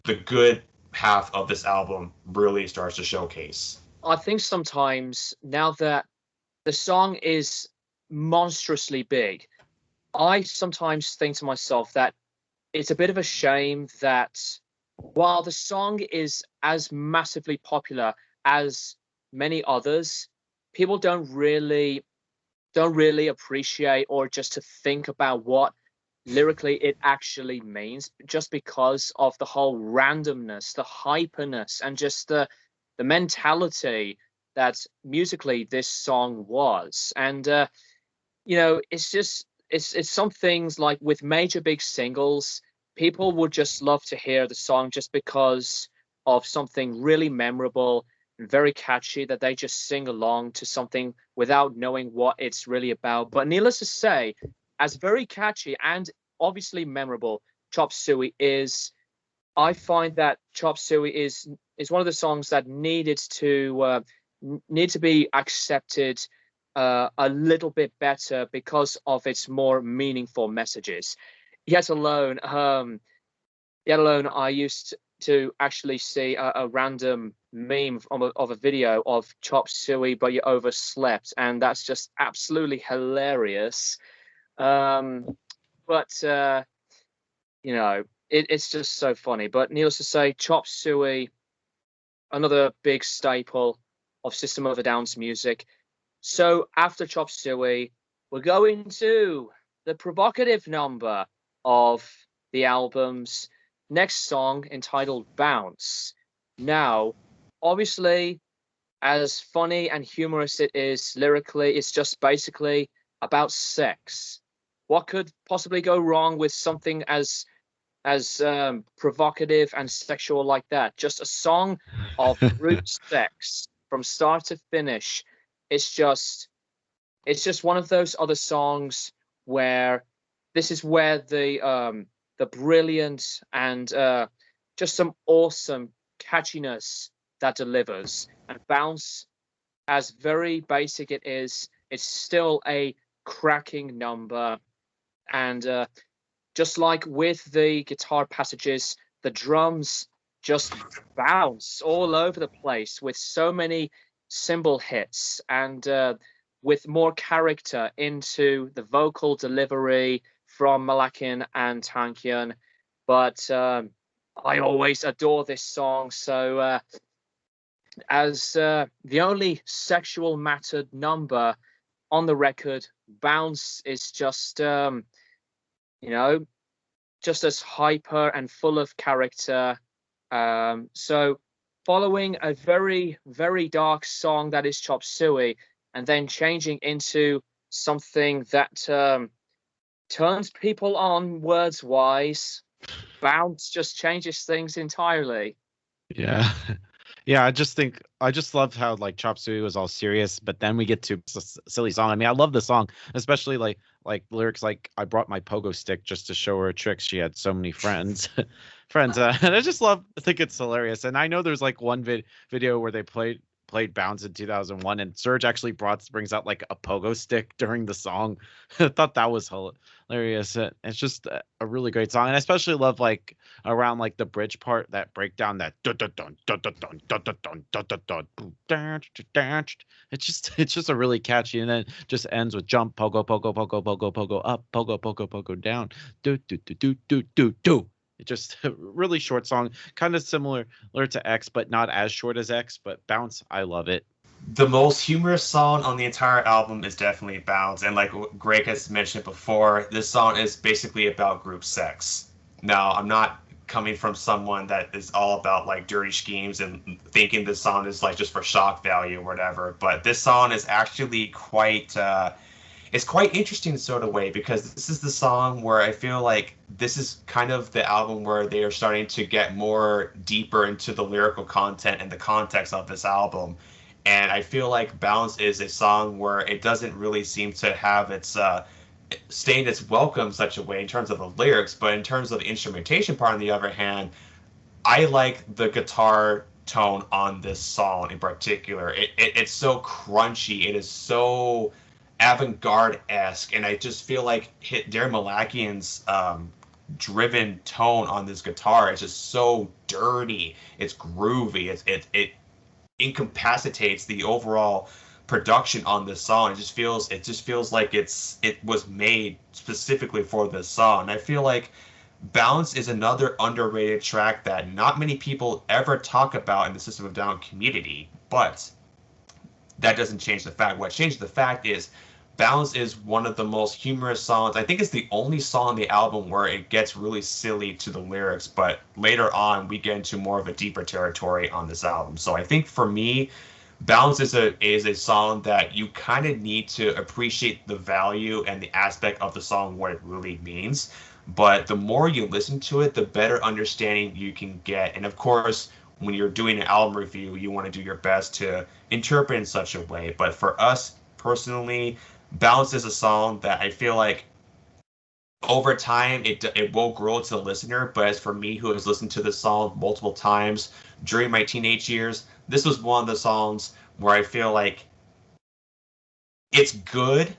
the good half of this album really starts to showcase. I think sometimes, now that the song is monstrously big, I sometimes think to myself that it's a bit of a shame that while the song is as massively popular as many others, people don't really appreciate or just to think about what lyrically it actually means, just because of the whole randomness, the hyperness, and just the mentality that musically this song was. And it's some things like with major big singles, people would just love to hear the song just because of something really memorable and very catchy that they just sing along to something without knowing what it's really about. But needless to say, as very catchy and obviously memorable Chop Suey is, I find that Chop Suey is one of the songs that need to be accepted a little bit better because of its more meaningful messages. Yet alone, I used to actually see a random meme of a video of Chop Suey, but you overslept, and that's just absolutely hilarious. It's just so funny. But needless to say, Chop Suey, another big staple of System of a Down's music. So after Chop Suey, we're going to the provocative number of the album's next song, entitled Bounce. Now, obviously, as funny and humorous it is lyrically, it's just basically about sex. What could possibly go wrong with something as provocative and sexual like that? Just a song of brute sex from start to finish. It's just one of those other songs where this is where the brilliant and just some awesome catchiness that delivers. And Bounce, as very basic it is, it's still a cracking number. And just like with the guitar passages, the drums just bounce all over the place with so many cymbal hits, and with more character into the vocal delivery from Malakian and Tankian. But I always adore this song. So as the only sexual mattered number on the record, Bounce is just, just as hyper and full of character. So following a very, very dark song that is Chop Suey, and then changing into something that turns people on words-wise, Bounce just changes things entirely. Yeah. Yeah, I just loved how like Chop Suey was all serious, but then we get to silly song. I mean, I love the song, especially like lyrics like I brought my pogo stick just to show her tricks. She had so many friends, and I think it's hilarious. And I know there's like one video where they played Bounce in 2001, and Serge actually brings out like a pogo stick during the song. I thought that was hilarious. It's just a really great song, and I especially love like around like the bridge part, that breakdown, that it's just a really catchy, and then just ends with jump, pogo, pogo, pogo, pogo, pogo, up, pogo, pogo, pogo, down, do do do do do do do. It's just a really short song, kind of similar to X, but not as short as X. But Bounce, I love it. The most humorous song on the entire album is definitely Bounce. And like Greg has mentioned before, this song is basically about group sex. Now, I'm not coming from someone that is all about like dirty schemes and thinking this song is like just for shock value or whatever. But this song is actually quite... it's quite interesting sort of way, because this is the song where I feel like this is kind of the album where they are starting to get more deeper into the lyrical content and the context of this album. And I feel like Bounce is a song where it doesn't really seem to have its staying its welcome such a way in terms of the lyrics, but in terms of the instrumentation part, on the other hand, I like the guitar tone on this song in particular. It's so crunchy. It is so avant-garde-esque, and I just feel like Darren Malakian's driven tone on this guitar is just so dirty. It's groovy. It incapacitates the overall production on this song. It just feels like it was made specifically for this song. And I feel like Bounce is another underrated track that not many people ever talk about in the System of a Down community, but that doesn't change the fact. What changes the fact is Bounce is one of the most humorous songs. I think it's the only song on the album where it gets really silly to the lyrics, but later on we get into more of a deeper territory on this album. So I think for me, Bounce is a song that you kind of need to appreciate the value and the aspect of the song, what it really means. But the more you listen to it, the better understanding you can get. And of course, when you're doing an album review, you want to do your best to interpret in such a way. But for us personally, Bounce is a song that I feel like over time it will grow to the listener. But as for me, who has listened to this song multiple times during my teenage years, this was one of the songs where I feel like it's good,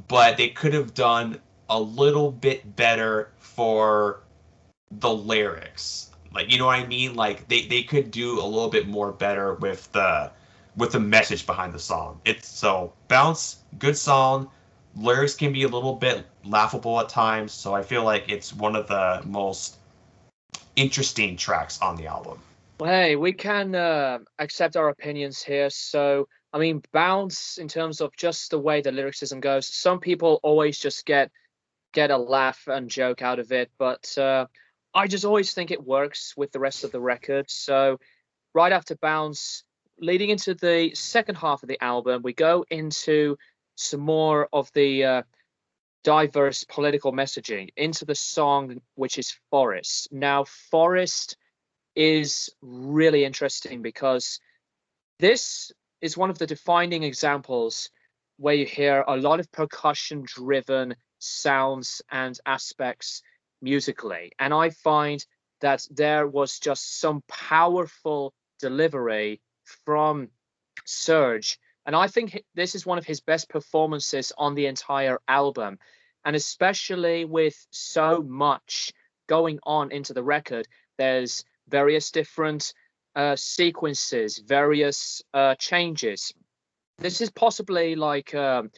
but they could have done a little bit better for the lyrics. Like, you know what I mean? Like they could do a little bit more better with the message behind the song. It's so Bounce, good song. Lyrics can be a little bit laughable at times, so I feel like it's one of the most interesting tracks on the album. Well, hey, we can accept our opinions here. So, I mean, Bounce, in terms of just the way the lyricism goes, some people always just get a laugh and joke out of it, but I just always think it works with the rest of the record. So, right after Bounce, leading into the second half of the album, we go into some more of the diverse political messaging into the song, which is Forest. Now, Forest is really interesting because this is one of the defining examples where you hear a lot of percussion-driven sounds and aspects musically. And I find that there was just some powerful delivery from Serge And I think this is one of his best performances on the entire album. And especially with so much going on into the record, there's various different sequences, various changes. This is possibly like a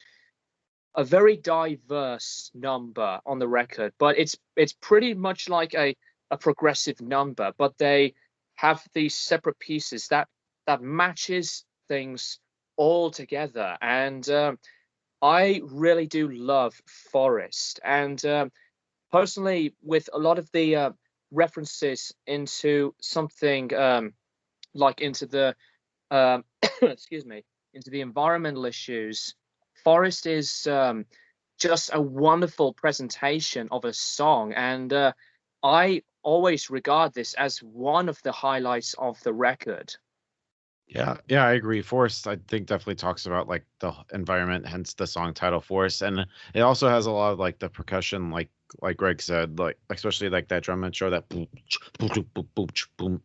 very diverse number on the record, but it's pretty much like a progressive number, but they have these separate pieces that matches things all together. And I really do love Forest. And personally, with a lot of the references into something like into the excuse me, into the environmental issues, Forest is just a wonderful presentation of a song. And I always regard this as one of the highlights of the record. Yeah, I agree. Forest, I think, definitely talks about like the environment, hence the song title Forest, and it also has a lot of like the percussion, like Greg said, like especially like that drum intro, that boom, boom, boom, boom, boom,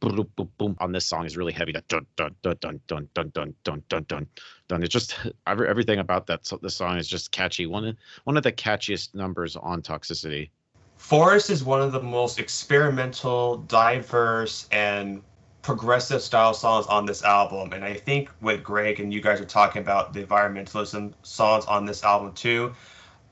boom, boom, boom on this song is really heavy. That dun dun dun dun dun dun dun dun dun dun dun. It's just everything about that. So the song is just catchy. One of the catchiest numbers on Toxicity. Forest is one of the most experimental, diverse, and progressive style songs on this album. And I think with Greg and you guys are talking about the environmentalism songs on this album too,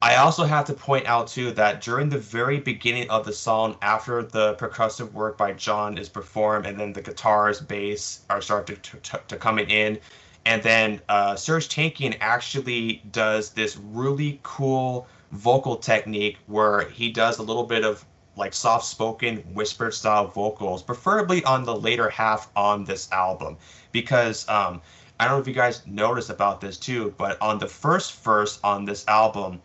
I also have to point out too that during the very beginning of the song, after the percussive work by John is performed and then the guitars, bass are starting to coming in, and then Serj Tankian actually does this really cool vocal technique where he does a little bit of like soft-spoken whispered style vocals, preferably on the later half on this album, because I don't know if you guys noticed about this too, but on the first verse on this album,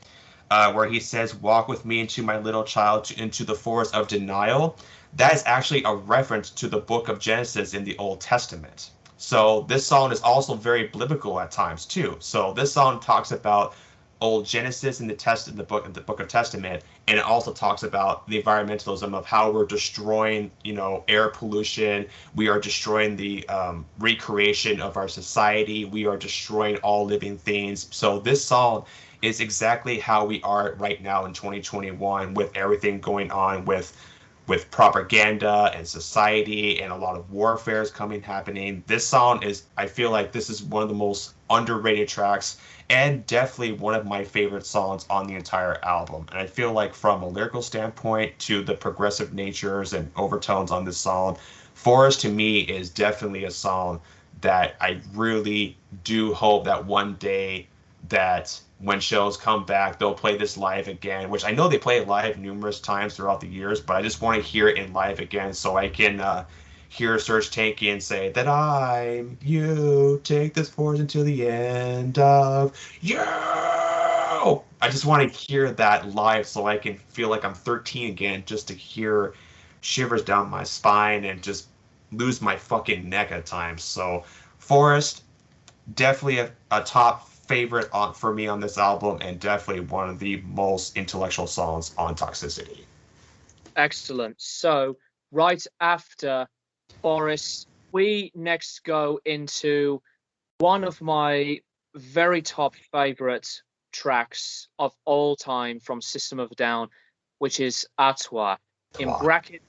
where he says, "Walk with me into my little child into the forest of denial," that is actually a reference to the book of Genesis in the Old Testament. So this song is also very biblical at times too. So this song talks about old Genesis in the book of Testament, and it also talks about the environmentalism of how we're destroying, air pollution. We are destroying the recreation of our society. We are destroying all living things. So this song is exactly how we are right now in 2021, with everything going on with propaganda and society and a lot of warfares happening. This song is, I feel like this is one of the most underrated tracks and definitely one of my favorite songs on the entire album. And I feel like from a lyrical standpoint to the progressive natures and overtones on this song, Forest to me is definitely a song that I really do hope that one day that when shows come back, they'll play this live again, which I know they play it live numerous times throughout the years, but I just want to hear it in live again so I can hear Serj Tankian say that I'm you, take this force until the end of you. I just want to hear that live so I can feel like I'm 13 again, just to hear shivers down my spine and just lose my fucking neck at times. So Forest, definitely a top favorite for me on this album, and definitely one of the most intellectual songs on Toxicity. Excellent. So right after Forest, we next go into one of my very top favorite tracks of all time from System of a Down, which is Ottawa, in bracket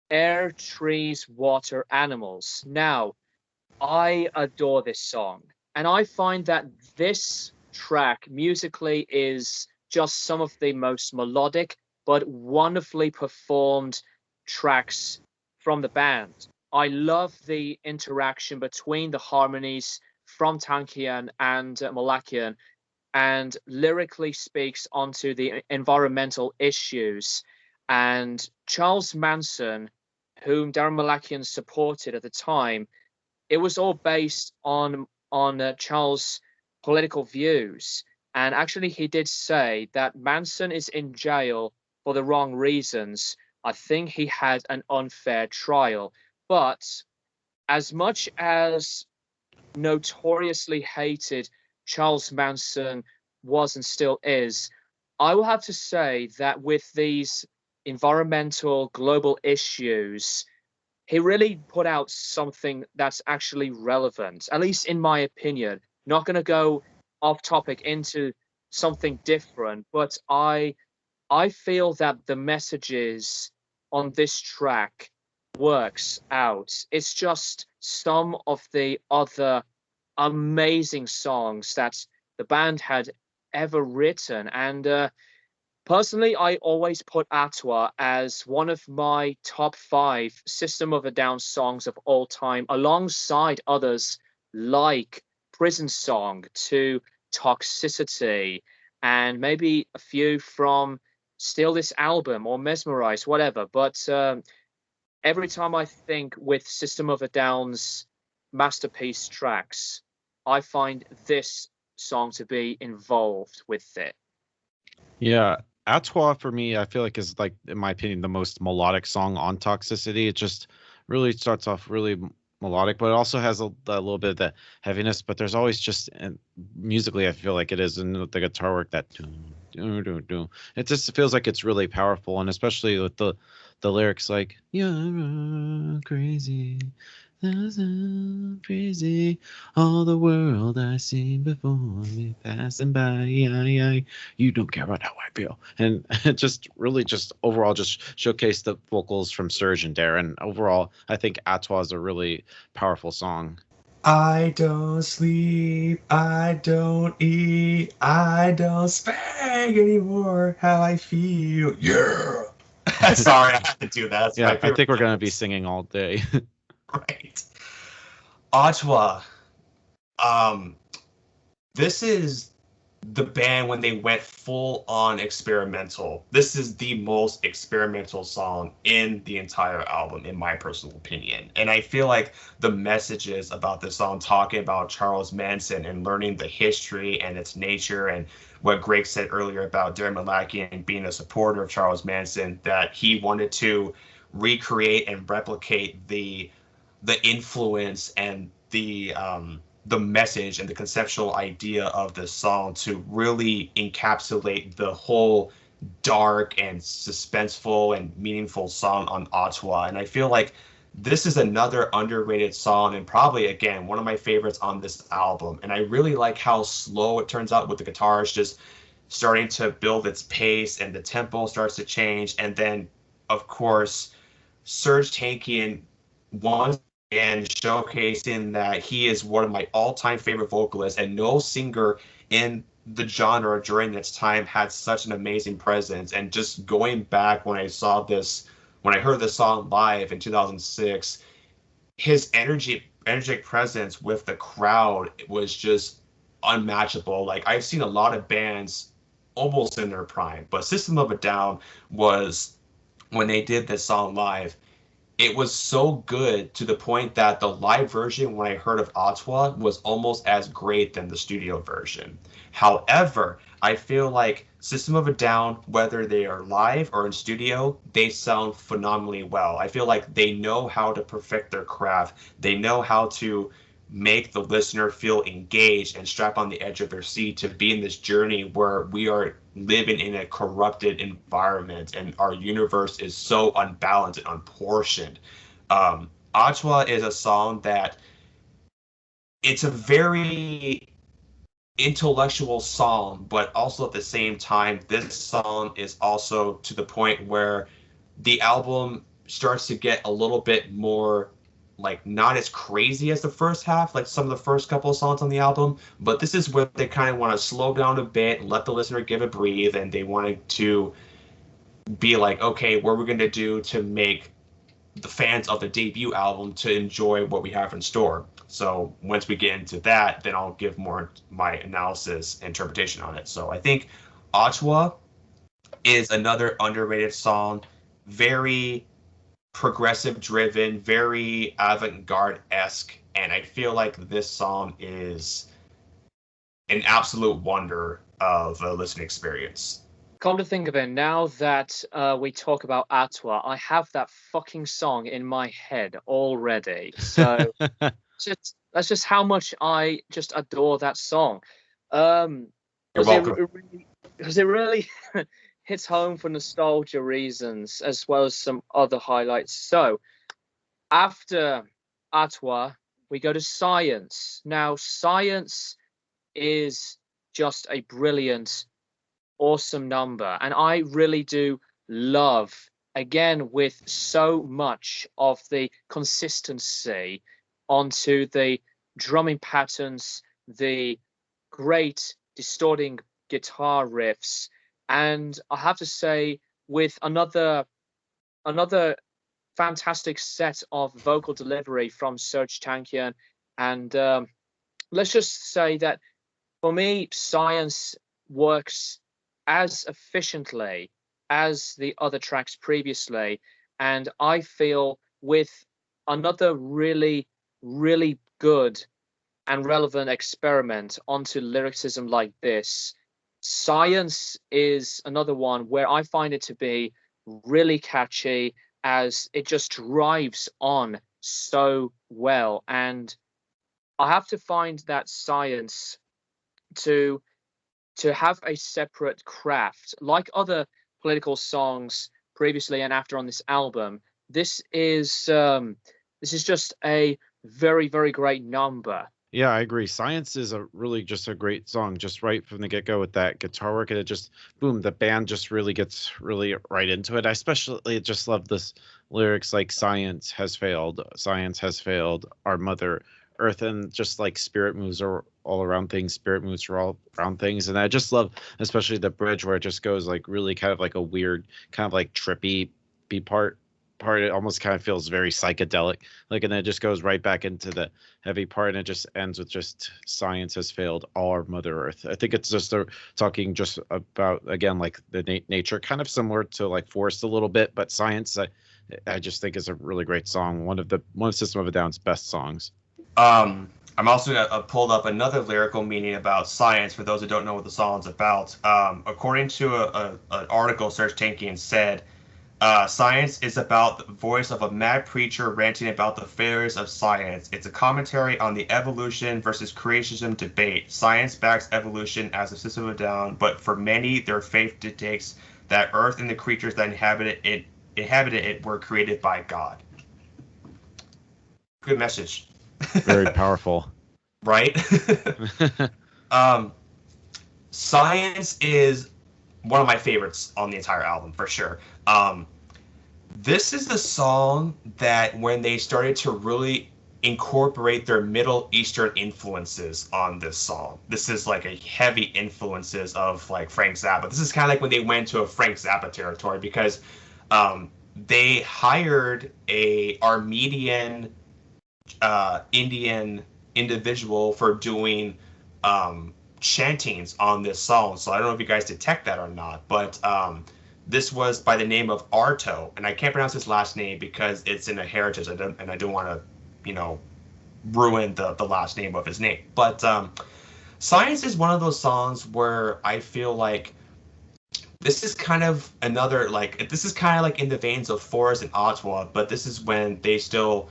Air, Trees, Water, Animals. Now, I adore this song, and I find that this track musically is just some of the most melodic but wonderfully performed tracks from the band. I love the interaction between the harmonies from Tankian and Malakian, and lyrically speaks onto the environmental issues. And Charles Manson, whom Darren Malakian supported at the time, it was all based on Charles' political views. And actually, he did say that Manson is in jail for the wrong reasons. I think he had an unfair trial. But as much as notoriously hated Charles Manson was and still is, I will have to say that with these environmental global issues, he really put out something that's actually relevant, at least in my opinion. not going to go off topic into something different, but I feel that the messages on this track works out. It's just some of the other amazing songs that the band had ever written. And personally, I always put Ottawa as one of my top 5 System of a Down songs of all time, alongside others like Prison Song to Toxicity, and maybe a few from Steal This Album or Mesmerize, whatever. But every time I think with System of a Down's masterpiece tracks, I find this song to be involved with it. Yeah, Atois for me, I feel like is like, in my opinion, the most melodic song on Toxicity. It just really starts off really melodic, but it also has a little bit of that heaviness. But there's always just, and musically, I feel like it is in the guitar work that it just feels like it's really powerful, and especially with the lyrics like "You're crazy, crazy, all the world I seen before me passing by, you don't care about how I feel," and it just really just overall just showcased the vocals from Serge and Darren. Overall, I think Atois is a really powerful song. I don't sleep, I don't eat, I don't spag anymore. How I feel, yeah. Sorry, I had to do that. Yeah, I think we're gonna be singing all day. Right. Ottawa. This is the band when they went full on experimental. This is the most experimental song in the entire album, in my personal opinion. And I feel like the messages about this song, talking about Charles Manson and learning the history and its nature, and what Greg said earlier about Darren Malakian being a supporter of Charles Manson, that he wanted to recreate and replicate the influence and the message and the conceptual idea of the song to really encapsulate the whole dark and suspenseful and meaningful song on Ottawa. And I feel like this is another underrated song, and probably, again, one of my favorites on this album. And I really like how slow it turns out, with the guitars just starting to build its pace and the tempo starts to change. And then, of course, Serj Tankian once and showcasing that he is one of my all-time favorite vocalists, and no singer in the genre during this time had such an amazing presence. And just going back, when I heard this song live in 2006, his energetic presence with the crowd was just unmatchable. Like, I've seen a lot of bands almost in their prime, but System of a Down was, when they did this song live, it was so good to the point that the live version, when I heard of Ottawa, was almost as great than the studio version. However, I feel like System of a Down, whether they are live or in studio, they sound phenomenally well. I feel like they know how to perfect their craft. They know how to make the listener feel engaged and strapped on the edge of their seat to be in this journey where we are living in a corrupted environment and our universe is so unbalanced and unportioned. Ottawa is a song that, it's a very intellectual song, but also at the same time, this song is also to the point where the album starts to get a little bit more, like, not as crazy as the first half, like some of the first couple of songs on the album, but this is where they kind of want to slow down a bit and let the listener give it breathe, and they wanted to be like, okay, what are we going to do to make the fans of the debut album to enjoy what we have in store? So once we get into that, then I'll give more my analysis and interpretation on it. So I think Ottawa is another underrated song, very progressive driven, very avant-garde-esque, and I feel like this song is an absolute wonder of a listening experience. Come to think of it, now that we talk about Ottawa, I have that fucking song in my head already. So that's just how much I just adore that song. You're welcome. Because it really hits home for nostalgia reasons, as well as some other highlights. So after Ottawa, we go to Science. Now, Science is just a brilliant, awesome number. And I really do love, again, with so much of the consistency onto the drumming patterns, the great distorting guitar riffs, and I have to say, with another fantastic set of vocal delivery from Serj Tankian. And let's just say that for me, Science works as efficiently as the other tracks previously. And I feel with another really, really good and relevant experiment onto lyricism like this, Science is another one where I find it to be really catchy, as it just drives on so well. And I have to find that Science to have a separate craft, like other political songs previously and after on this album. This is just a very, very great number. Yeah, I agree. Science is a really just a great song, just right from the get-go with that guitar work, and it just boom, the band just really gets really right into it. I especially just love this lyrics like science has failed, our mother earth, and just like spirit moves are all around things, spirit moves are all around things. And I just love especially the bridge where it just goes like really kind of like a weird kind of like trippy beat part. It almost kind of feels very psychedelic, like, and then it just goes right back into the heavy part, and it just ends with just science has failed all our mother earth. I think it's just talking just about, again, like the nature, kind of similar to like Forest a little bit, but Science I just think is a really great song, one of System of a Down's best songs. I'm also gonna pull up another lyrical meaning about Science for those who don't know what the song's about. According to an article Serj Tankian said, Science is about the voice of a mad preacher ranting about the failures of science. It's a commentary on the evolution versus creationism debate. Science backs evolution as a system of down, but for many, their faith dictates that Earth and the creatures that inhabited it were created by God. Good message. Very powerful. Right? Science is one of my favorites on the entire album, for sure. This is the song that when they started to really incorporate their Middle Eastern influences on this song. This is like a heavy influences of like Frank Zappa. This is kind of like when they went to a Frank Zappa territory, because they hired a Armenian Indian individual for doing chantings on this song. So I don't know if you guys detect that or not, but this was by the name of Arto, and I can't pronounce his last name because it's in a heritage, and I don't want to, ruin the last name of his name. But Science is one of those songs where I feel like this is kind of another, like, this is kind of like in the veins of Forest and Ottawa, but this is when they still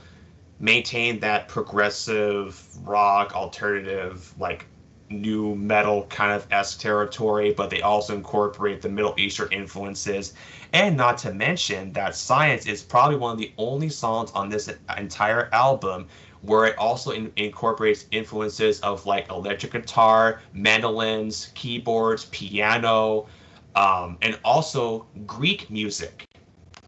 maintain that progressive rock, alternative, like new metal kind of esque territory, but they also incorporate the Middle Eastern influences. And not to mention that Science is probably one of the only songs on this entire album where it also incorporates influences of like electric guitar, mandolins, keyboards, piano, and also Greek music.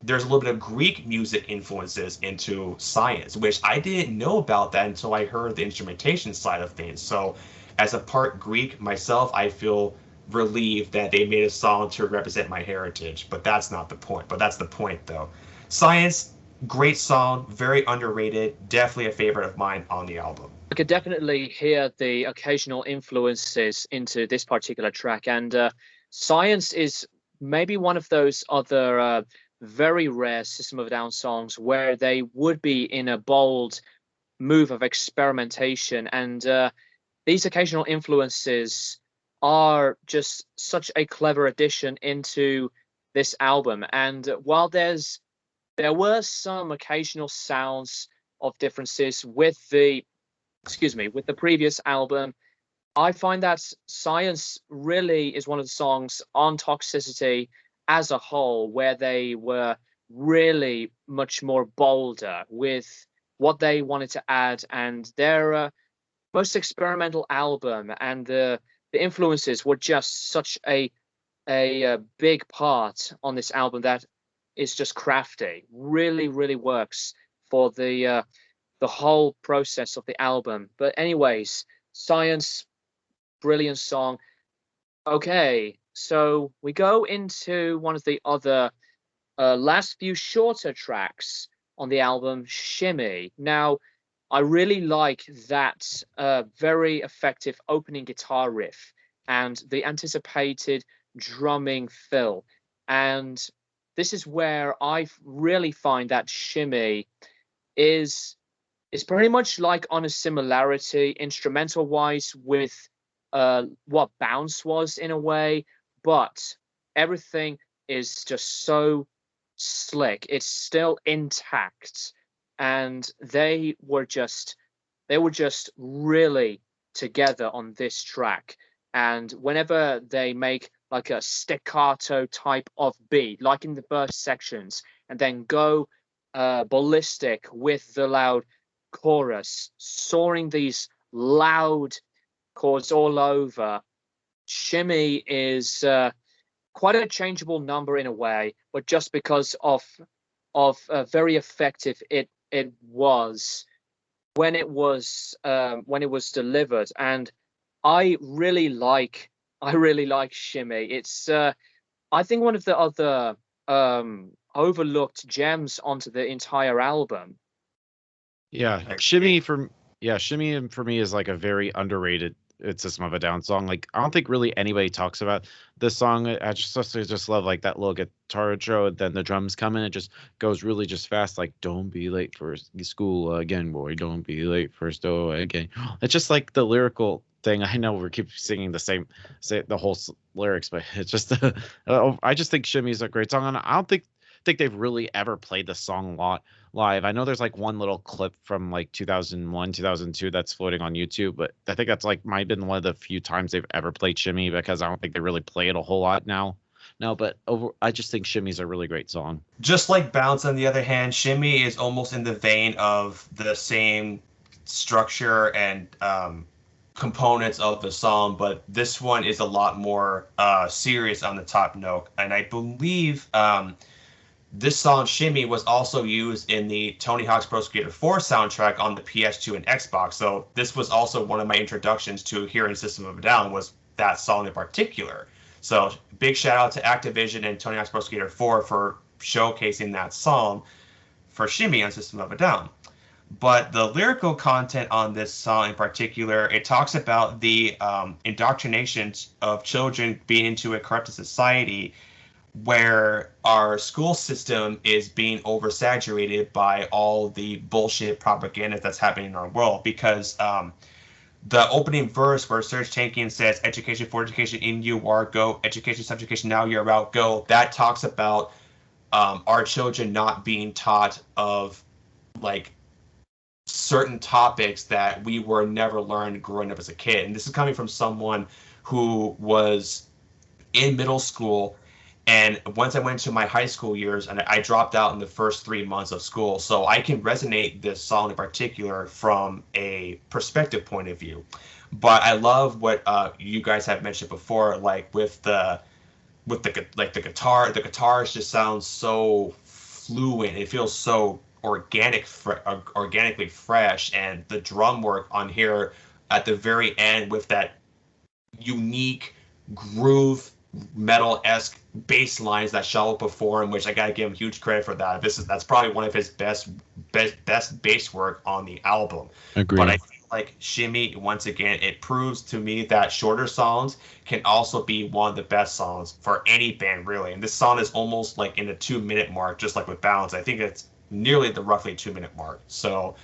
There's a little bit of Greek music influences into Science, which I didn't know about that until I heard the instrumentation side of things. So as a part Greek myself, I feel relieved that they made a song to represent my heritage, but that's not the point. But that's the point, though. Science, great song, very underrated, definitely a favorite of mine on the album. I could definitely hear the occasional influences into this particular track, and Science is maybe one of those other very rare System of a Down songs where they would be in a bold move of experimentation, and these occasional influences are just such a clever addition into this album. And while there were some occasional sounds of differences with the previous album, I find that Science really is one of the songs on Toxicity as a whole where they were really much more bolder with what they wanted to add, and their most experimental album, and the influences were just such a big part on this album that is just crafty. Really, really works for the whole process of the album. But anyways, Science, brilliant song. Okay, so we go into one of the other last few shorter tracks on the album, Shimmy. Now, I really like that very effective opening guitar riff and the anticipated drumming fill. And this is where I really find that Shimmy is pretty much like on a similarity instrumental wise with what Bounce was in a way, but everything is just so slick. It's still intact, and they were just really together on this track. And whenever they make like a staccato type of beat, like in the first sections, and then go ballistic with the loud chorus, soaring these loud chords all over, Shimmy is quite a changeable number in a way, but just because of very effective it was when it was delivered. And I really like Shimmy. It's I think one of the other overlooked gems onto the entire album. Shimmy for me is like a very underrated System of a Down song. Like, I don't think really anybody talks about this song. I just love like that little guitar intro, and then the drums come in. It just goes really just fast. Like, don't be late for school again, boy. Don't be late for school again. It's just like the lyrical thing. I know we keep singing the whole lyrics, but it's just I just think Shimmy's a great song, and I don't think they've really ever played the song a lot live. I know there's like one little clip from like 2001, 2002 that's floating on YouTube, but I think that's like might have been one of the few times they've ever played Shimmy, because I don't think they really play it a whole lot now. No, but I just think Shimmy's a really great song. Just like Bounce, on the other hand, Shimmy is almost in the vein of the same structure and components of the song, but this one is a lot more serious on the top note. And I believe this song, Shimmy, was also used in the Tony Hawk's Pro Skater 4 soundtrack on the PS2 and Xbox. So this was also one of my introductions to hearing System of a Down, was that song in particular. So big shout out to Activision and Tony Hawk's Pro Skater 4 for showcasing that song for Shimmy on System of a Down. But the lyrical content on this song in particular, it talks about the indoctrination of children being into a corrupted society, where our school system is being oversaturated by all the bullshit propaganda that's happening in our world. Because the opening verse where Serge Tankian says, "Education for education, in you are go. Education, subjugation, now you're out, go." That talks about our children not being taught of like certain topics that we were never learned growing up as a kid. And this is coming from someone who was in middle school. And once I went to my high school years, and I dropped out in the first 3 months of school, so I can resonate this song in particular from a perspective point of view. But I love what you guys have mentioned before, like with the guitar. The guitars just sounds so fluent. It feels so organically fresh, and the drum work on here at the very end with that unique groove metal-esque bass lines that Shaw performed, which I gotta give him huge credit for that. That's probably one of his best bass work on the album. Agreed. But I feel like Shimmy, once again, it proves to me that shorter songs can also be one of the best songs for any band, really. And this song is almost like in the 2-minute mark, just like with Balance. I think it's nearly the roughly 2-minute mark. So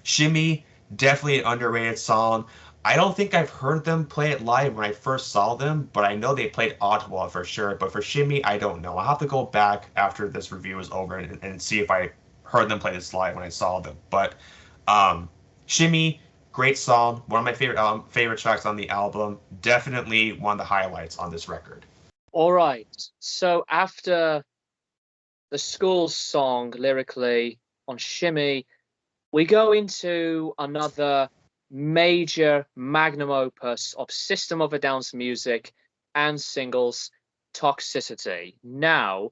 Shimmy, definitely an underrated song. I don't think I've heard them play it live when I first saw them, but I know they played Ottawa for sure. But for Shimmy, I don't know. I'll have to go back after this review is over and see if I heard them play this live when I saw them. But Shimmy, great song. One of my favorite tracks on the album. Definitely one of the highlights on this record. All right. So after the school song lyrically on Shimmy, we go into another major magnum opus of System of a Down's music and singles, Toxicity. Now,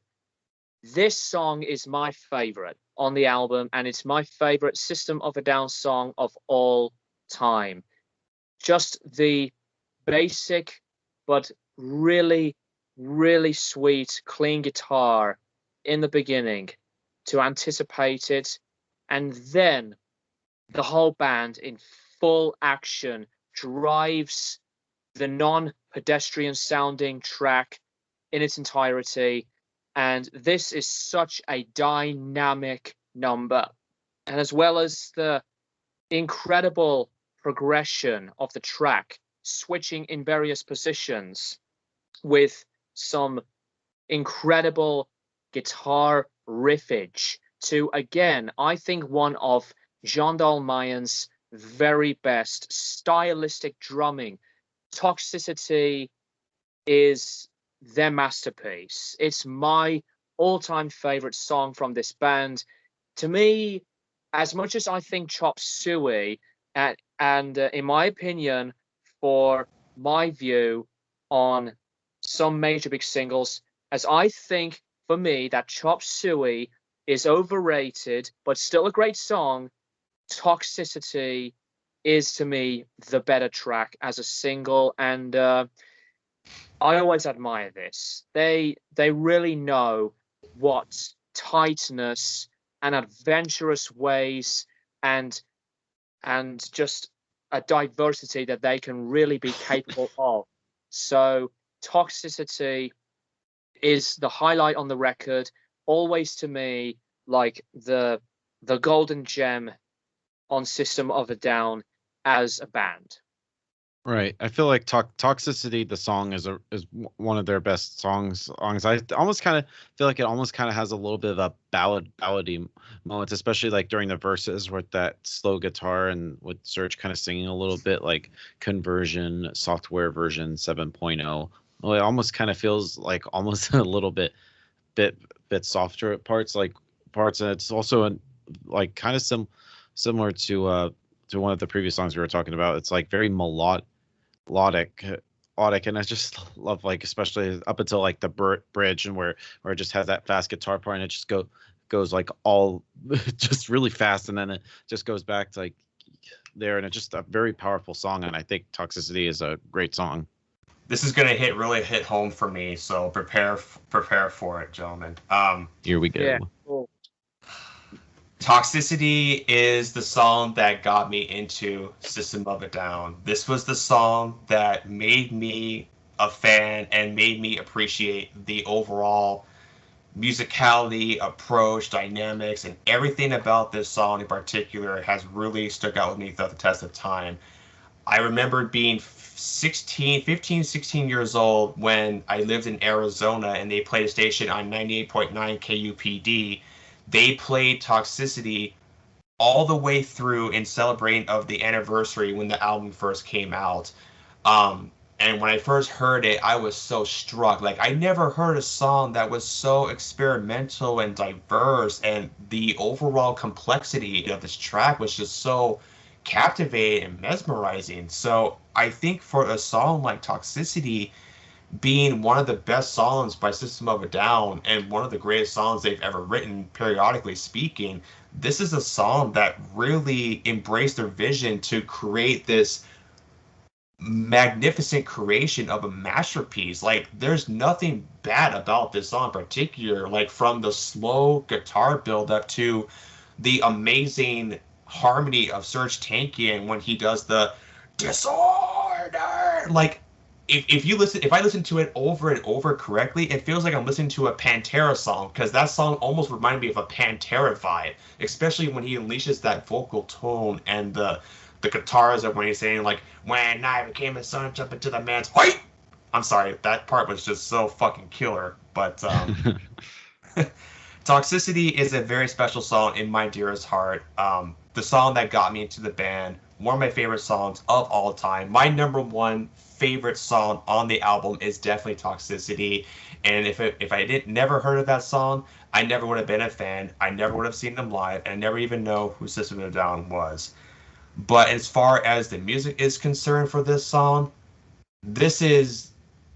this song is my favorite on the album, and it's my favorite System of a Down song of all time. Just the basic but really, really sweet, clean guitar in the beginning to anticipate it, and then the whole band in full action drives the non-pedestrian sounding track in its entirety. And this is such a dynamic number. And as well as the incredible progression of the track, switching in various positions with some incredible guitar riffage to, again, I think one of Jean Dalmayen's very best stylistic drumming. Toxicity is their masterpiece. It's my all-time favorite song from this band. To me, as much as I think Chop Suey, and in my opinion, for my view on some major big singles, as I think for me that Chop Suey is overrated, but still a great song, Toxicity is to me the better track as a single, and I always admire this. They really know what tightness and adventurous ways and just a diversity that they can really be capable of. So Toxicity is the highlight on the record, always to me like the golden gem on System of a Down as a band. Right. I feel like Toxicity, the song, is one of their best songs. I almost kind of feel like it almost kind of has a little bit of a ballady moments, especially like during the verses with that slow guitar and with Serge kind of singing a little bit like Conversion Software version 7.0. Well, it almost kind of feels like almost a little bit softer at parts, and it's also like kind of similar to one of the previous songs we were talking about. It's like very melodic, and I just love, like, especially up until like the bridge and where it just has that fast guitar part, and it just goes like all just really fast, and then it just goes back to like there, and it's just a very powerful song. And I think Toxicity is a great song. This is gonna really hit home for me, so prepare for it, gentlemen. Here we go. Yeah. Cool. Toxicity is the song that got me into System of a Down. This was the song that made me a fan and made me appreciate the overall musicality, approach, dynamics, and everything about this song in particular has really stuck out with me throughout the test of time. I remember being 15, 16 years old when I lived in Arizona and they played a station on 98.9 KUPD. They played Toxicity all the way through in celebrating of the anniversary when the album first came out. And when I first heard it, I was so struck. Like, I never heard a song that was so experimental and diverse, and the overall complexity of this track was just so captivating and mesmerizing. So I think for a song like Toxicity being one of the best songs by System of a Down and one of the greatest songs they've ever written, periodically speaking, this is a song that really embraced their vision to create this magnificent creation of a masterpiece. Like, there's nothing bad about this song in particular, like from the slow guitar build up to the amazing harmony of Serj Tankian when he does the disorder. Like, if I listen to it over and over correctly, it feels like I'm listening to a Pantera song, because that song almost reminded me of a Pantera vibe, especially when he unleashes that vocal tone and the guitars of when he's saying, like, when I became a son, jump into the man's height. I'm sorry, that part was just so fucking killer. But Toxicity is a very special song in my dearest heart. The song that got me into the band, one of my favorite songs of all time. My number one favorite song on the album is definitely Toxicity. And if I never heard of that song, I never would have been a fan. I never would have seen them live, and I never even know who System of a Down was. But as far as the music is concerned for this song, this is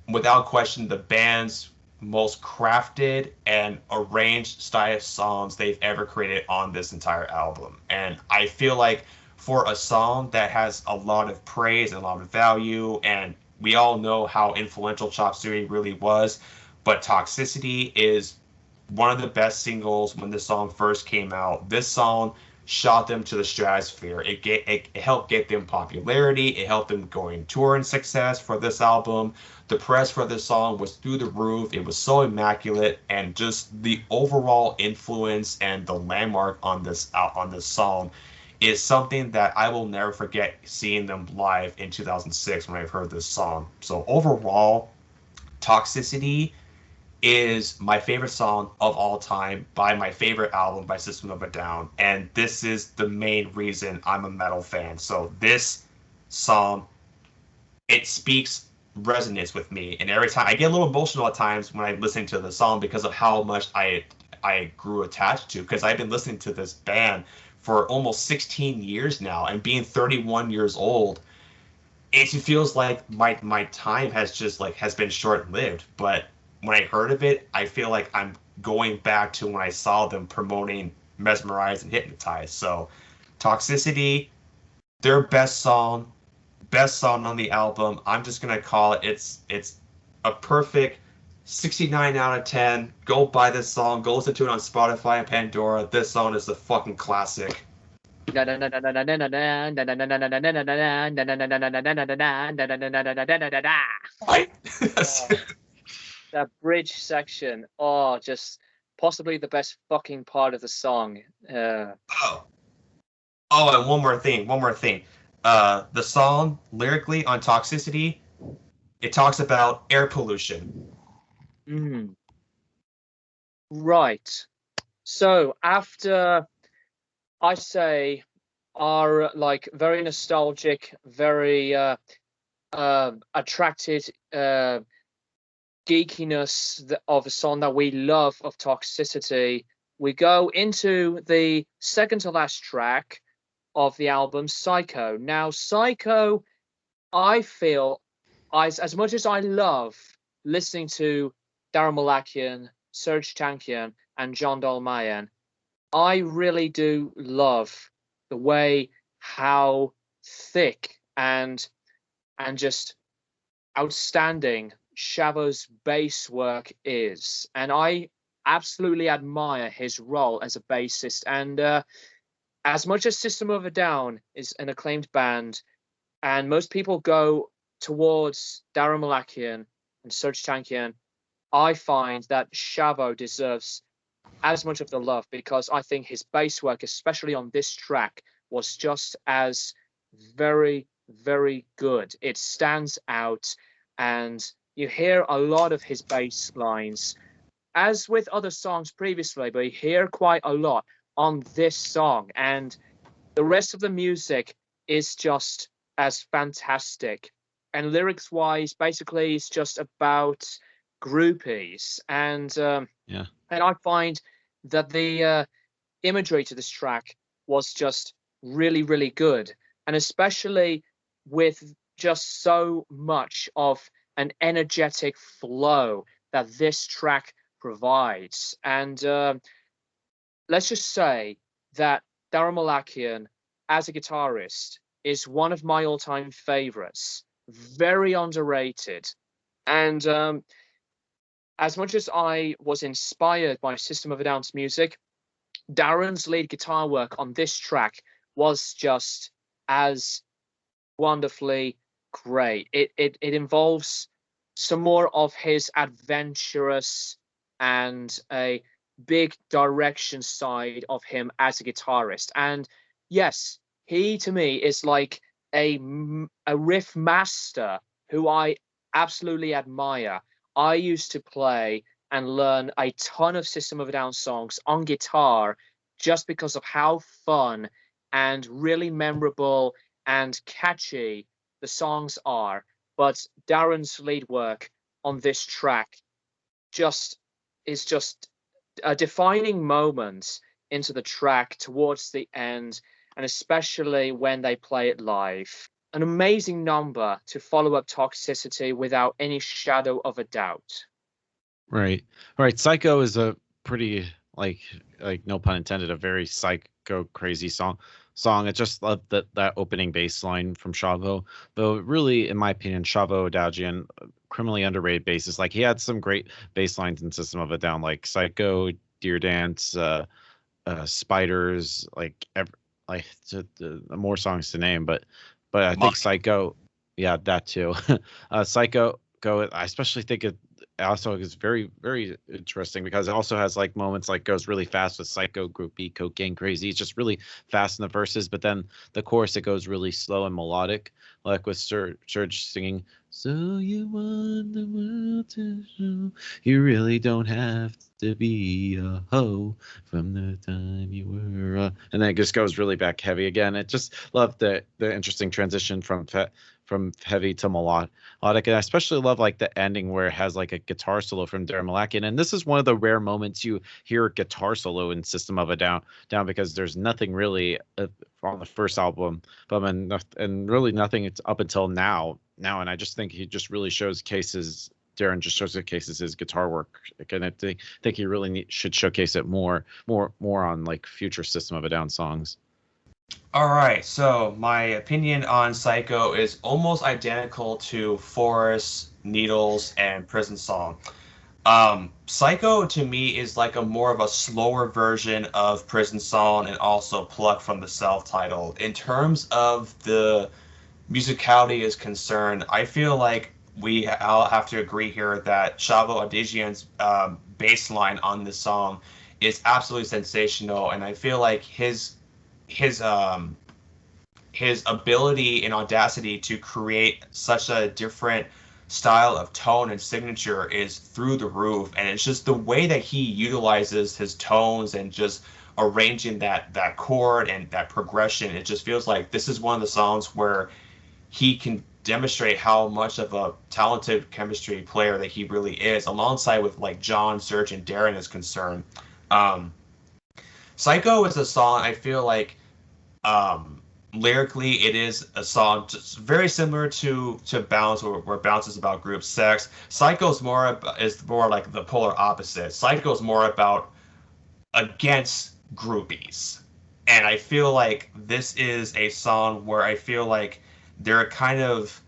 without question the band's most crafted and arranged style songs they've ever created on this entire album. And I feel like for a song that has a lot of praise and a lot of value, and we all know how influential Chop Suey really was, but Toxicity is one of the best singles when this song first came out. This song shot them to the stratosphere. It helped get them popularity. It helped them going touring success for this album. The press for this song was through the roof. It was so immaculate, and just the overall influence and the landmark on this song is something that I will never forget seeing them live in 2006 when I heard this song. So overall, Toxicity is my favorite song of all time by my favorite album by System of a Down, and this is the main reason I'm a metal fan. So this song, it speaks resonance with me, and every time I get a little emotional at times when I listen to the song because of how much I grew attached to, because I've been listening to this band for almost 16 years now, and being 31 years old, it feels like my time has been short-lived. But when I heard of it, I feel like I'm going back to when I saw them promoting Mesmerize and Hypnotize. So Toxicity, their best song on the album. I'm just gonna call it, it's a perfect 69 out of 10. Go buy this song, go listen to it on Spotify and Pandora. This song is a fucking classic. That bridge section, just possibly the best fucking part of the song. And one more thing. The song lyrically on Toxicity, it talks about air pollution. Right. So after I say our very nostalgic, very attracted geekiness of a song that we love of Toxicity, we go into the second to last track of the album, Psycho. Now, Psycho, I feel, as much as I love listening to Darren Malakian, Serge Tankian, and John Dolmayan, I really do love the way how thick and just outstanding Shavo's bass work is, and I absolutely admire his role as a bassist. And as much as System of a Down is an acclaimed band, and most people go towards Darren Malakian and Serge Tankian, I find that Shavo deserves as much of the love, because I think his bass work, especially on this track, was just as very, very good. It stands out, and you hear a lot of his bass lines, as with other songs previously, but you hear quite a lot on this song. And the rest of the music is just as fantastic. And lyrics-wise, basically, it's just about groupies. And and I find that the imagery to this track was just really, really good. And especially with just so much of an energetic flow that this track provides. And let's just say that Darren Malakian, as a guitarist, is one of my all-time favorites. Very underrated. And as much as I was inspired by System of a Down's music, Darren's lead guitar work on this track was just as wonderfully great. It involves some more of his adventurous and a big direction side of him as a guitarist. And yes, he to me is like a riff master who I absolutely admire. I used to play and learn a ton of System of a Down songs on guitar just because of how fun and really memorable and catchy the songs are. But Darren's lead work on this track is just a defining moment into the track towards the end. and especially when they play it live. An amazing number to follow up Toxicity without any shadow of a doubt. Right. Psycho is a pretty like no pun intended, a very psycho crazy song. I just love that opening bass line from Shavo. Though really, in my opinion, Shavo Odadjian, criminally underrated bassist. Like he had some great bass lines in System of a Down, like Psycho, Deer Dance, Spiders, more songs to name, but I think Psycho, yeah, that too. Psycho, I especially think it also is very, very interesting because it also has like moments like goes really fast with Psycho, Groupie, Cocaine Crazy. It's just really fast in the verses, but then the chorus, it goes really slow and melodic, like with Serge singing, "So you want the world to show you really don't have to be a hoe from the time you were and then it just goes really back heavy again. It just love the interesting transition from heavy to melodic, and I especially love like the ending where it has like a guitar solo from Darren Malakian, and this is one of the rare moments you hear a guitar solo in System of a Down because there's nothing really on the first album, and really nothing up until now, and I just think he just really Darren just showcases his guitar work, and I think he really should showcase it more on like future System of a Down songs. All right, so my opinion on Psycho is almost identical to Forest, Needles, and Prison Song. Psycho to me is like a more of a slower version of Prison Song and also plucked from the self-titled. In terms of the musicality is concerned, I feel like I'll have to agree here that Shavo Odadjian's bass line on this song is absolutely sensational, and I feel like his ability and audacity to create such a different style of tone and signature is through the roof, and it's just the way that he utilizes his tones and just arranging that chord and that progression. It just feels like this is one of the songs where he can demonstrate how much of a talented chemistry player that he really is, alongside with like John, Serge, and Darren is concerned. Psycho is a song I feel like lyrically it is a song just very similar to Bounce, where Bounce is about group sex. Psycho is more like the polar opposite. Psycho is more about against groupies, and I feel like this is a song where I feel like they're kind of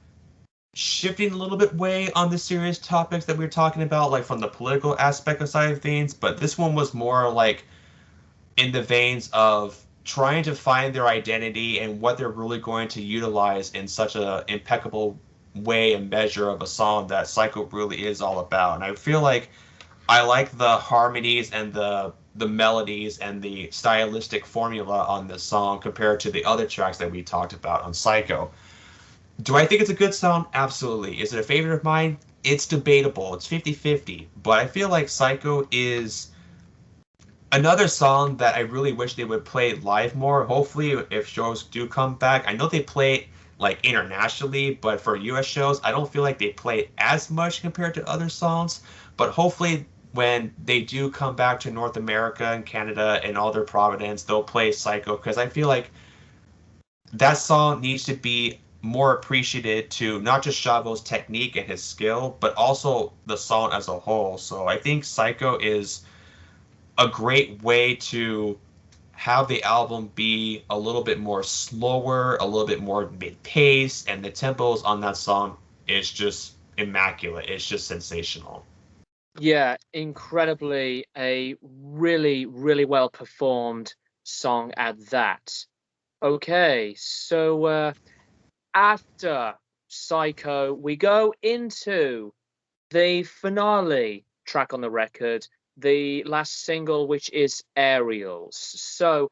shifting a little bit way on the serious topics that we were talking about, like from the political aspect of side of things, but this one was more like in the veins of trying to find their identity and what they're really going to utilize in such a impeccable way and measure of a song that Psycho really is all about. And I feel like I like the harmonies and the melodies and the stylistic formula on this song compared to the other tracks that we talked about on Psycho. Do I think it's a good song? Absolutely. Is it a favorite of mine? It's debatable. It's 50-50. But I feel like Psycho is another song that I really wish they would play live more. Hopefully, if shows do come back. I know they play it like internationally, but for US shows, I don't feel like they play it as much compared to other songs. But hopefully, when they do come back to North America and Canada and all their Providence, they'll play Psycho, because I feel like that song needs to be more appreciated to not just Shavo's technique and his skill, but also the song as a whole. So I think Psycho is a great way to have the album be a little bit more slower, a little bit more mid-pace, and the tempos on that song is just immaculate. It's just sensational. Yeah, incredibly a really, really well performed song at that. Okay, so after Psycho, we go into the finale track on the record, the last single, which is Ariel's. So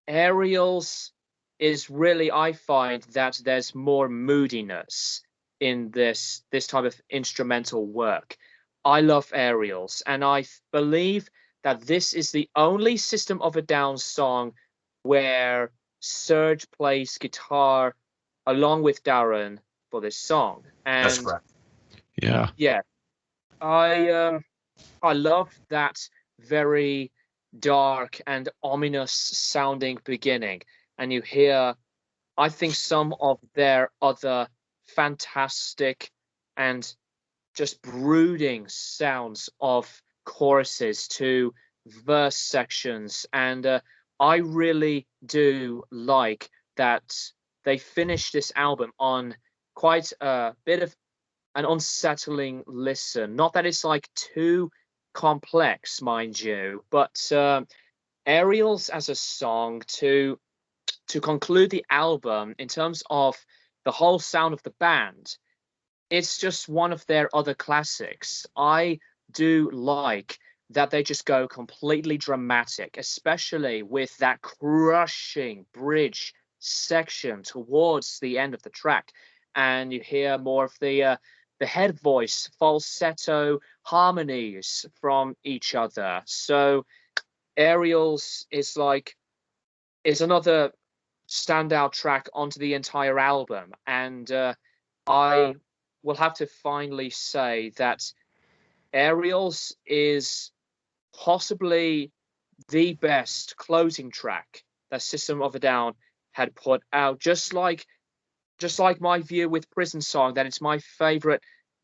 Ariel's is really, I find that there's more moodiness in this type of instrumental work. I love Ariel's, and I believe that this is the only System of a Down song where Serge plays guitar along with Darren for this song. And that's correct. Yeah. I love that very dark and ominous sounding beginning. and you hear, I think, some of their other fantastic and just brooding sounds of choruses to verse sections. And I really do like that they finished this album on quite a bit of an unsettling listen. Not that it's like too complex, mind you, but Ariel's as a song to conclude the album in terms of the whole sound of the band, it's just one of their other classics. I do like that they just go completely dramatic, especially with that crushing bridge section towards the end of the track, and you hear more of the head voice falsetto harmonies from each other. So Ariel's is another standout track onto the entire album, and I will have to finally say that Ariel's is possibly the best closing track that System of a Down had put out. Just like my view with Prison Song, that it's my favorite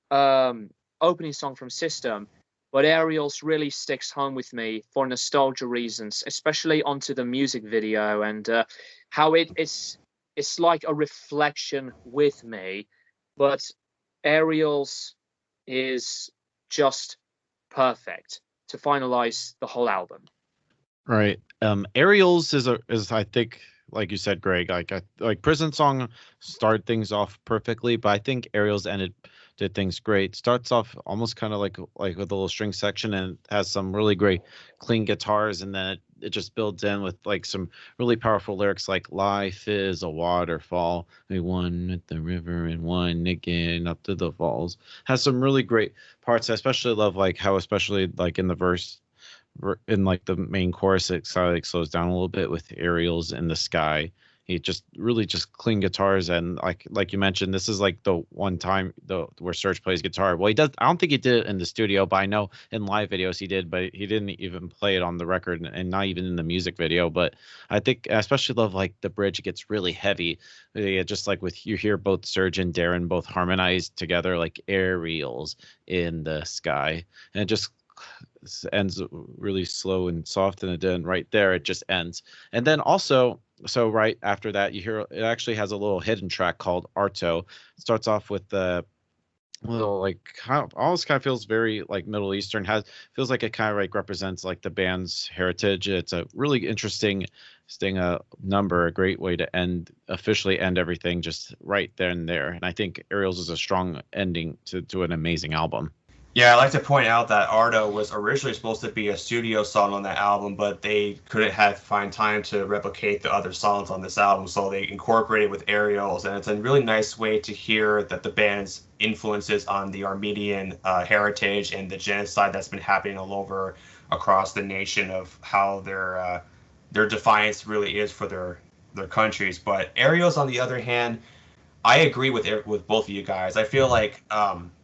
opening song from System, but Ariel's really sticks home with me for nostalgia reasons, especially onto the music video and how it's like a reflection with me. But Ariel's is just perfect to finalize the whole album. Right. Ariel's is I think, like you said, Greg, like Prison Song started things off perfectly, but I think Ariel's did things great. Starts off almost kind of like with a little string section, and has some really great clean guitars, and then it just builds in with like some really powerful lyrics like "Life is a waterfall, we one at the river and one again up to the falls." Has some really great parts. I especially love like how, especially like in the verse, in like the main chorus, it kind of like slows down a little bit with Ariel's in the sky. He just really just clean guitars, and like you mentioned, this is like the one time where Serge plays guitar. Well, he does. I don't think he did it in the studio, but I know in live videos he did. But he didn't even play it on the record, and not even in the music video. But I think I especially love like the bridge. It gets really heavy, just like with you hear both Serge and Darren both harmonized together, like Ariel's in the sky, and it just ends really slow and soft, and then right there it just ends. And then also, so right after that, you hear it actually has a little hidden track called Arto. It starts off with the little like almost kind of feels very like Middle Eastern, feels like it kind of like represents like the band's heritage. It's a really interesting number, a great way to officially end everything just right there and there. And I think Ariel's is a strong ending to an amazing album. Yeah, I'd like to point out that Arto was originally supposed to be a studio song on that album, but they couldn't find time to replicate the other songs on this album, so they incorporated with Ariel's, and it's a really nice way to hear that the band's influences on the Armenian heritage and the genocide that's been happening all over across the nation, of how their defiance really is for their countries. But Ariel's, on the other hand, I agree with both of you guys. I feel like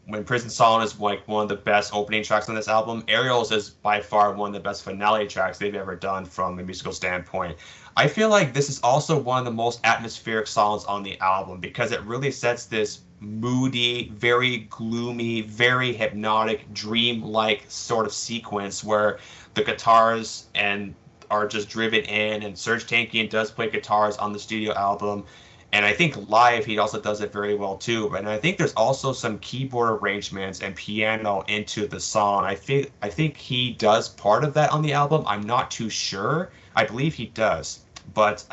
when Prison Song is like one of the best opening tracks on this album, Ariel's is by far one of the best finale tracks they've ever done from a musical standpoint. I feel like this is also one of the most atmospheric songs on the album, because it really sets this moody, very gloomy, very hypnotic, dream-like sort of sequence where the guitars are just driven in, and Serge Tankian does play guitars on the studio album. And I think live he also does it very well too. And I think there's also some keyboard arrangements and piano into the song. I think he does part of that on the album. I'm not too sure. I believe he does. But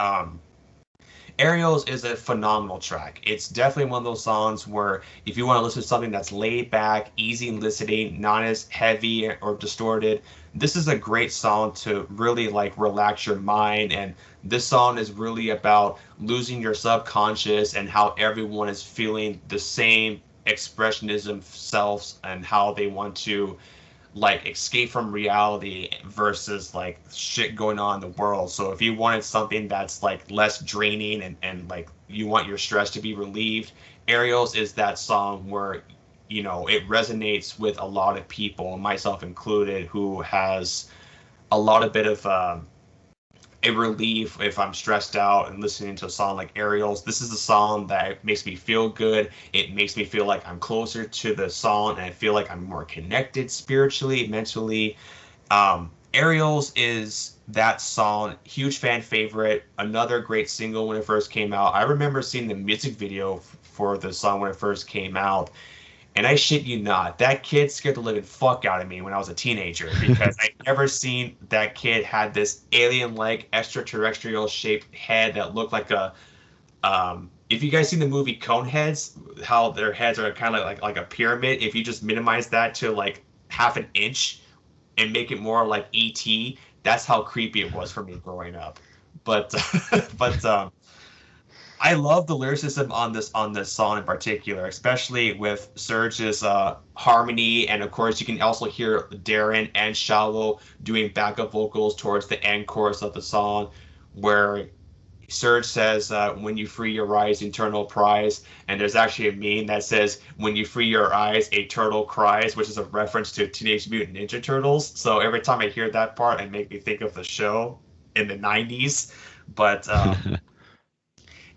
Ariel's is a phenomenal track. It's definitely one of those songs where if you want to listen to something that's laid back, easy listening, not as heavy or distorted, this is a great song to really like relax your mind. And this song is really about losing your subconscious and how everyone is feeling the same expressionism selves, and how they want to like escape from reality versus like shit going on in the world. So if you wanted something that's like less draining and like you want your stress to be relieved, Ariel's is that song where, you know, it resonates with a lot of people, myself included, who has a lot of bit of a relief if I'm stressed out and listening to a song like Ariel's. This is a song that makes me feel good. It makes me feel like I'm closer to the song, and I feel like I'm more connected spiritually, mentally. Ariel's is that song, huge fan favorite, another great single when it first came out. I remember seeing the music video for the song when it first came out, and I shit you not, that kid scared the living fuck out of me when I was a teenager, because I never seen that kid had this alien-like extraterrestrial shaped head that looked like a if you guys seen the movie Coneheads, how their heads are kind of like a pyramid, if you just minimize that to like half an inch and make it more like E.T., that's how creepy it was for me growing up. But I love the lyricism on this song in particular, especially with Serge's harmony, and of course you can also hear Darren and Shallow doing backup vocals towards the end chorus of the song, where Serge says, "When you free your eyes, eternal prize," and there's actually a meme that says, "When you free your eyes, a turtle cries," which is a reference to Teenage Mutant Ninja Turtles. So every time I hear that part, it makes me think of the show in the '90s. But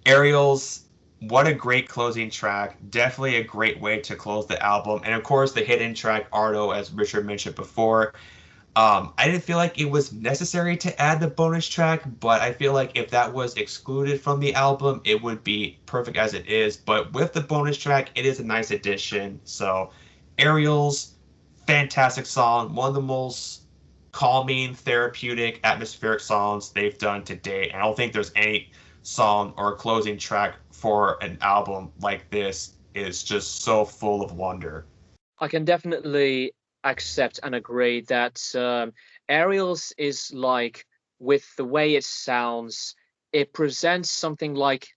Ariel's, what a great closing track. Definitely a great way to close the album. And of course, the hidden track, Arto, as Richard mentioned before. I didn't feel like it was necessary to add the bonus track, but I feel like if that was excluded from the album, it would be perfect as it is. But with the bonus track, it is a nice addition. So Ariel's, fantastic song. One of the most calming, therapeutic, atmospheric songs they've done to date. I don't think there's any song or closing track for an album like this is just so full of wonder. I can definitely accept and agree that Ariel's is like, with the way it sounds, it presents something like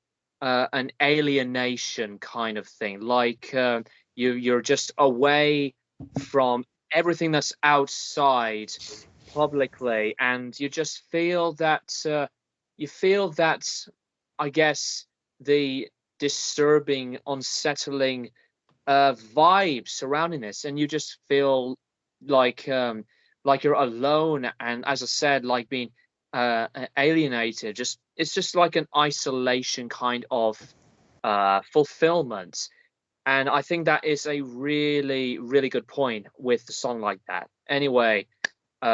an alienation kind of thing. Like you're just away from everything that's outside publicly, and you just feel that I guess the disturbing, unsettling vibe surrounding this, and you just feel like you're alone, and as I said, like being alienated. It's just like an isolation kind of fulfillment, and I think that is a really, really good point with the song like that. Anyway,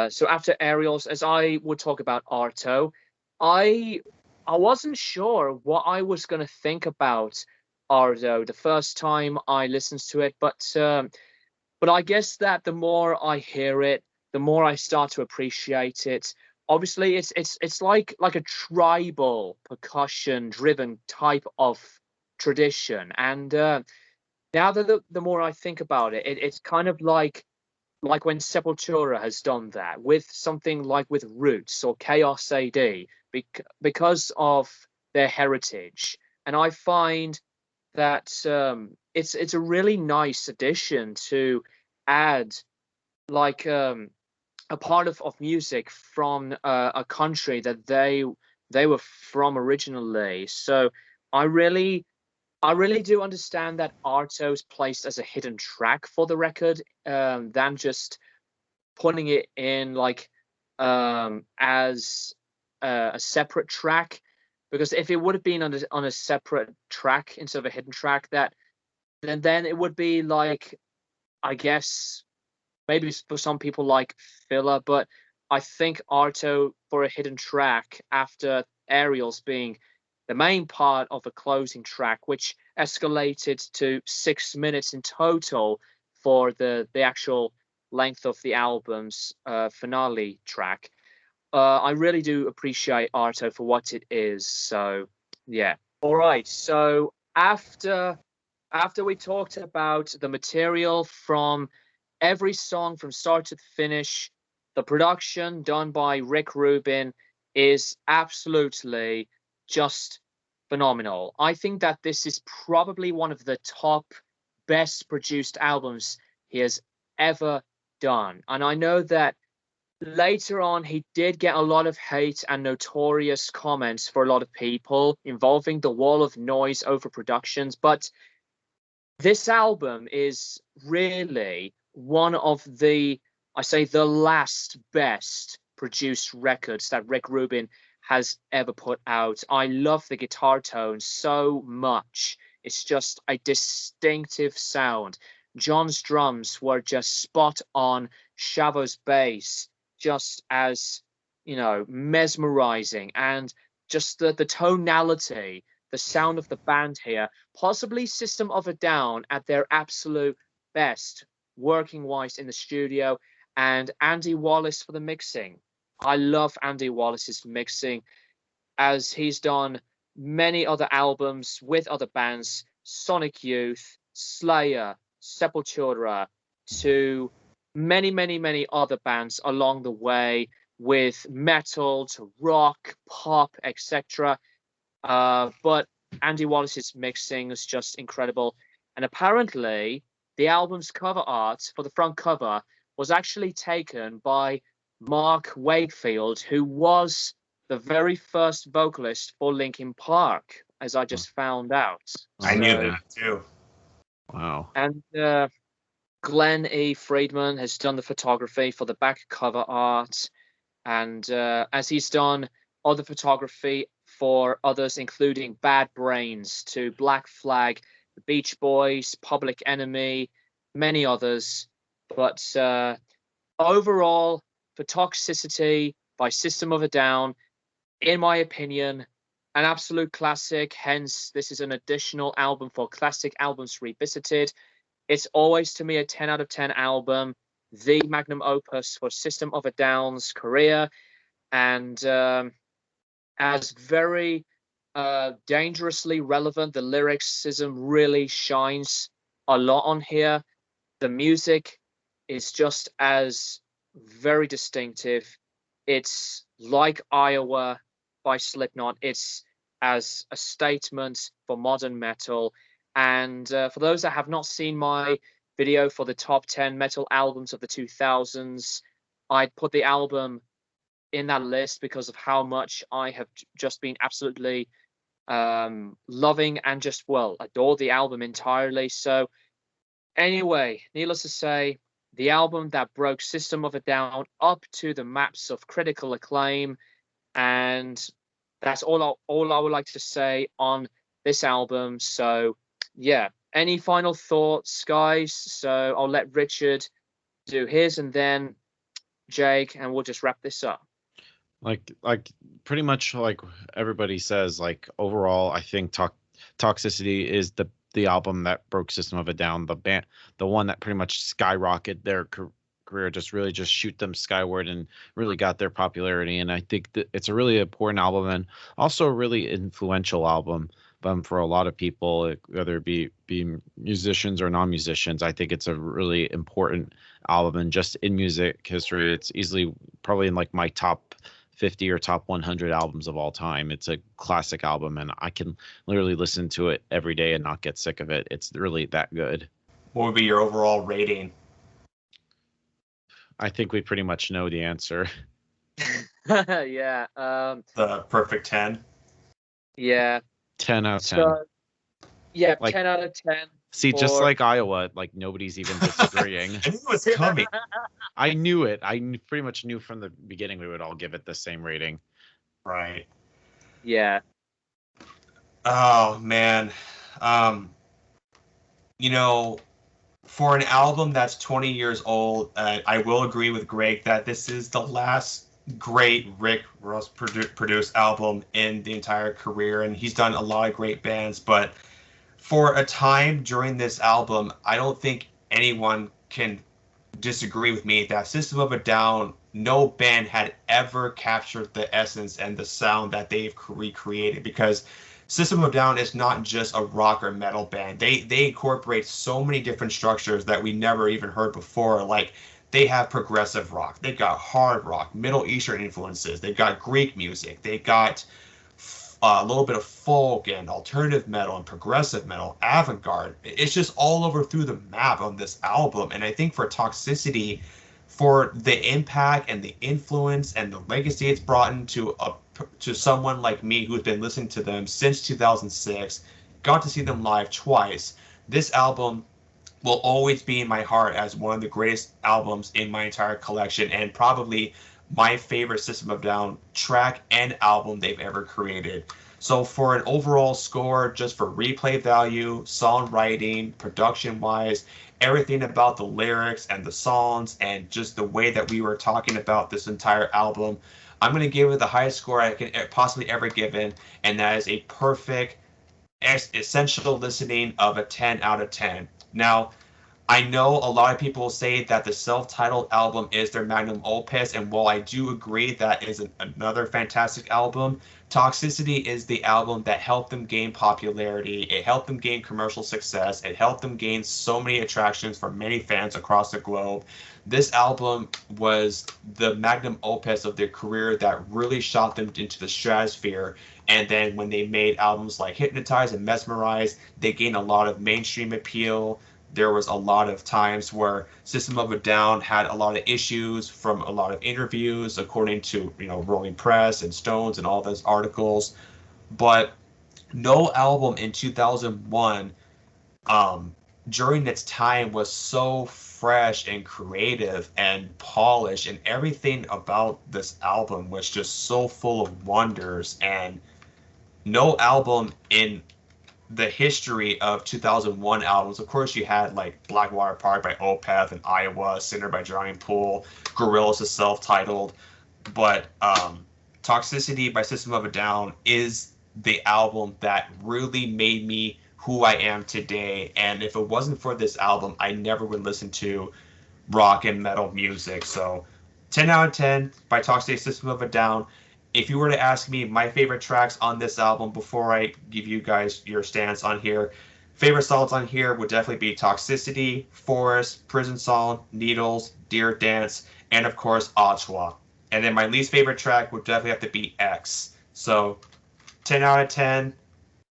so after Ariel's, as I would talk about Arto, I wasn't sure what I was going to think about Arto the first time I listened to it, but I guess that the more I hear it, the more I start to appreciate it. Obviously, it's like a tribal percussion driven type of tradition, and now that the more I think about it, it's kind of like when Sepultura has done that with something like with Roots or Chaos AD, because of their heritage. And I find that it's a really nice addition to add like a part of music from a country that they were from originally. So I really do understand that Arto is placed as a hidden track for the record, than just putting it in like as a separate track. Because if it would have been on a separate track instead of a hidden track, then it would be like, I guess, maybe for some people like filler. But I think Arto for a hidden track after Ariel's being the main part of a closing track, which escalated to 6 minutes in total for the actual length of the album's finale track. I really do appreciate Arto for what it is. So yeah. All right. So after we talked about the material from every song from start to finish, the production done by Rick Rubin is absolutely just phenomenal. I think that this is probably one of the top best produced albums he has ever done. And I know that later on, he did get a lot of hate and notorious comments for a lot of people involving the wall of noise over productions. But this album is really one of the last best produced records that Rick Rubin has ever put out. I love the guitar tone so much. It's just a distinctive sound. John's drums were just spot on. Shavo's bass, just as, mesmerizing. And just the tonality, the sound of the band here, possibly System of a Down at their absolute best, working-wise in the studio, and Andy Wallace for the mixing. I love Andy Wallace's mixing, as he's done many other albums with other bands, Sonic Youth, Slayer, Sepultura, to many, many, many other bands along the way, with metal to rock, pop, etc. But Andy Wallace's mixing is just incredible. And apparently, the album's cover art for the front cover was actually taken by Mark Wakefield, who was the very first vocalist for Linkin Park, as I just found out. I knew that too. Wow. And Glenn E. Friedman has done the photography for the back cover art. And as he's done other photography for others, including Bad Brains, to Black Flag, the Beach Boys, Public Enemy, many others. But overall, for Toxicity by System of a Down, in my opinion, an absolute classic. Hence, this is an additional album for Classic Albums Revisited. It's always, to me, a 10 out of 10 album, the magnum opus for System of a Down's career, and as very dangerously relevant. The lyricism really shines a lot on here. The music is just as very distinctive. It's like Iowa by Slipknot. It's as a statement for modern metal. And for those that have not seen my video for the top 10 metal albums of the 2000s, I'd put the album in that list because of how much I have just been absolutely loving and just, adore the album entirely. So anyway, needless to say, the album that broke System of a Down up to the maps of critical acclaim. And that's all I would like to say on this album. So yeah, any final thoughts, guys? So I'll let Richard do his, and then Jake, and we'll just wrap this up. Like pretty much like everybody says, like overall, I think Toxicity is the album that broke System of a Down, the one that pretty much skyrocketed their career, just shoot them skyward and really got their popularity. And I think that it's a really important album, and also a really influential album for a lot of people, whether it be musicians or non-musicians. I think it's a really important album, and just in music history, it's easily probably in like my top 50 or top 100 albums of all time. It's a classic album, and I can literally listen to it every day and not get sick of it. It's really that good. What would be your overall rating? I think we pretty much know the answer. Yeah. The perfect 10? Yeah. 10 out of 10. So, yeah, like, 10 out of 10. See, just like Iowa, like nobody's even disagreeing. I knew it was coming. I knew it. Pretty much knew from the beginning we would all give it the same rating. Right. Yeah. Oh, man. For an album that's 20 years old, I will agree with Greg that this is the last great Rick Ross produced album in the entire career, and he's done a lot of great bands, but for a time during this album, I don't think anyone can disagree with me that System of a Down, no band had ever captured the essence and the sound that they've recreated, because System of a Down is not just a rock or metal band. They incorporate so many different structures that we never even heard before. Like, they have progressive rock, they've got hard rock, Middle Eastern influences, they've got Greek music, they've got a little bit of folk and alternative metal and progressive metal, avant-garde. It's just all over through the map on this album. And I think for Toxicity, for the impact and the influence and the legacy it's brought into to someone like me who's been listening to them since 2006, got to see them live twice, this album will always be in my heart as one of the greatest albums in my entire collection, and probably my favorite System of a Down track and album they've ever created. So for an overall score, just for replay value, songwriting, production-wise, everything about the lyrics and the songs and just the way that we were talking about this entire album, I'm going to give it the highest score I can possibly ever give it, and that is a perfect, essential listening of a 10 out of 10. Now, I know a lot of people say that the self-titled album is their magnum opus, and while I do agree that is another fantastic album, Toxicity is the album that helped them gain popularity. It helped them gain commercial success. It helped them gain so many attractions for many fans across the globe. This album was the magnum opus of their career that really shot them into the stratosphere. And then when they made albums like Hypnotize and Mesmerize, they gained a lot of mainstream appeal. There was a lot of times where System of a Down had a lot of issues from a lot of interviews, according to, Rolling Press and Stones and all those articles. But no album in 2001 during its time was so fresh and creative and polished, and everything about this album was just so full of wonders. And no album in the history of 2001 albums, of course, you had like Blackwater Park by Opeth and Iowa, Sinner by Drowning Pool, Gorillaz is self-titled, but Toxicity by System of a Down is the album that really made me who I am today. And if it wasn't for this album, I never would listen to rock and metal music. So 10 out of 10 by Toxicity, System of a Down. If you were to ask me my favorite tracks on this album before I give you guys your stance on here, favorite songs on here would definitely be Toxicity, Forest, Prison Song, Needles, Deer Dance, and of course Ottawa. And then my least favorite track would definitely have to be X. So 10 out of 10,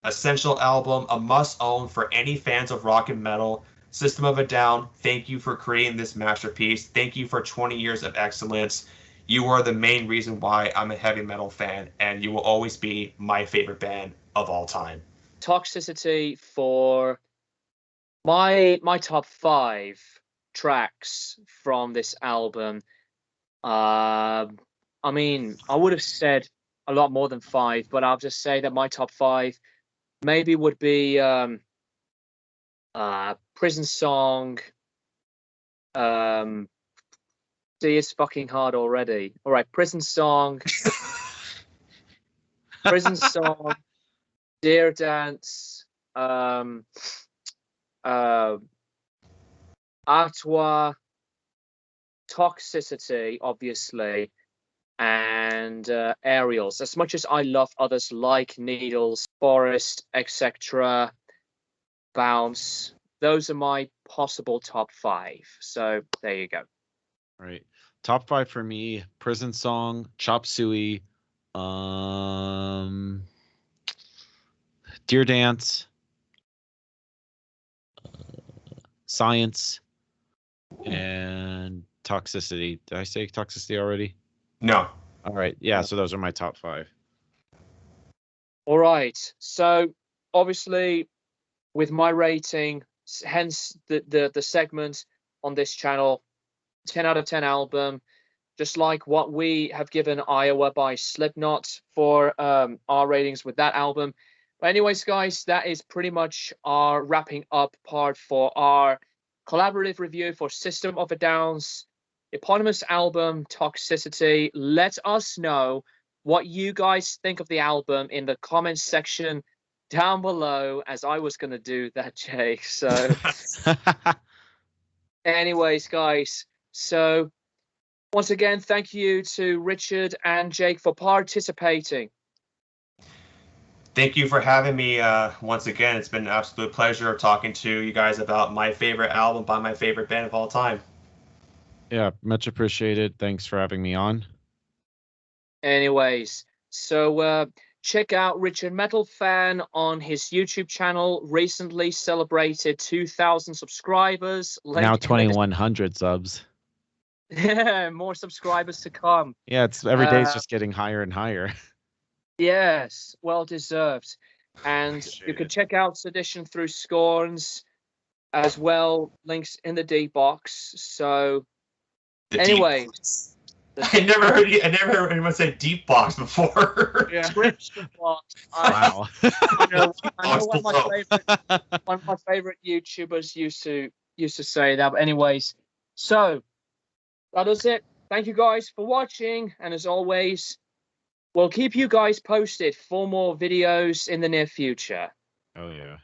essential album, a must-own for any fans of rock and metal. System of a Down, thank you for creating this masterpiece. Thank you for 20 years of excellence. You are the main reason why I'm a heavy metal fan, and you will always be my favorite band of all time. Toxicity for my top 5 tracks from this album. I mean, I would have said a lot more than 5, but I'll just say that my top 5 maybe would be Prison Song. See, it's fucking hard already. All right, Prison Song, Prison Song, Deer Dance, Ottawa, Toxicity, obviously, and Ariel's. As much as I love others like Needles, Forest, etc., Bounce, those are my possible top 5. So there you go. Right. Top 5 for me: Prison Song, Chop Suey, Deer Dance, Science, and Toxicity. Did I say Toxicity already? No. All right. Yeah, so those are my top 5. All right. So obviously with my rating, hence the segment on this channel, 10 out of 10 album, just like what we have given Iowa by Slipknot for our ratings with that album. But anyways, guys, that is pretty much our wrapping up part for our collaborative review for System of a Down's eponymous album, Toxicity. Let us know what you guys think of the album in the comments section down below, as I was going to do that, Jake. So anyways, guys, so once again, thank you to Richard and Jake for participating. Thank you for having me once again. It's been an absolute pleasure talking to you guys about my favorite album by my favorite band of all time. Yeah, much appreciated. Thanks for having me on. Anyways, so check out Richardmetalfan on his YouTube channel. Recently celebrated 2,000 subscribers. Now 2,100 subs. Yeah, more subscribers to come. Yeah, it's every day it's just getting higher and higher. Yes, well deserved. And you can check out SeditionThroughScorns as well. Links in the D box. So, anyway, I never heard anyone say deep box before. Yeah. Description box. Wow. I know one of my favorite YouTubers used to say that. But anyways, so that is it. Thank you guys for watching, and as always, we'll keep you guys posted for more videos in the near future. Oh yeah.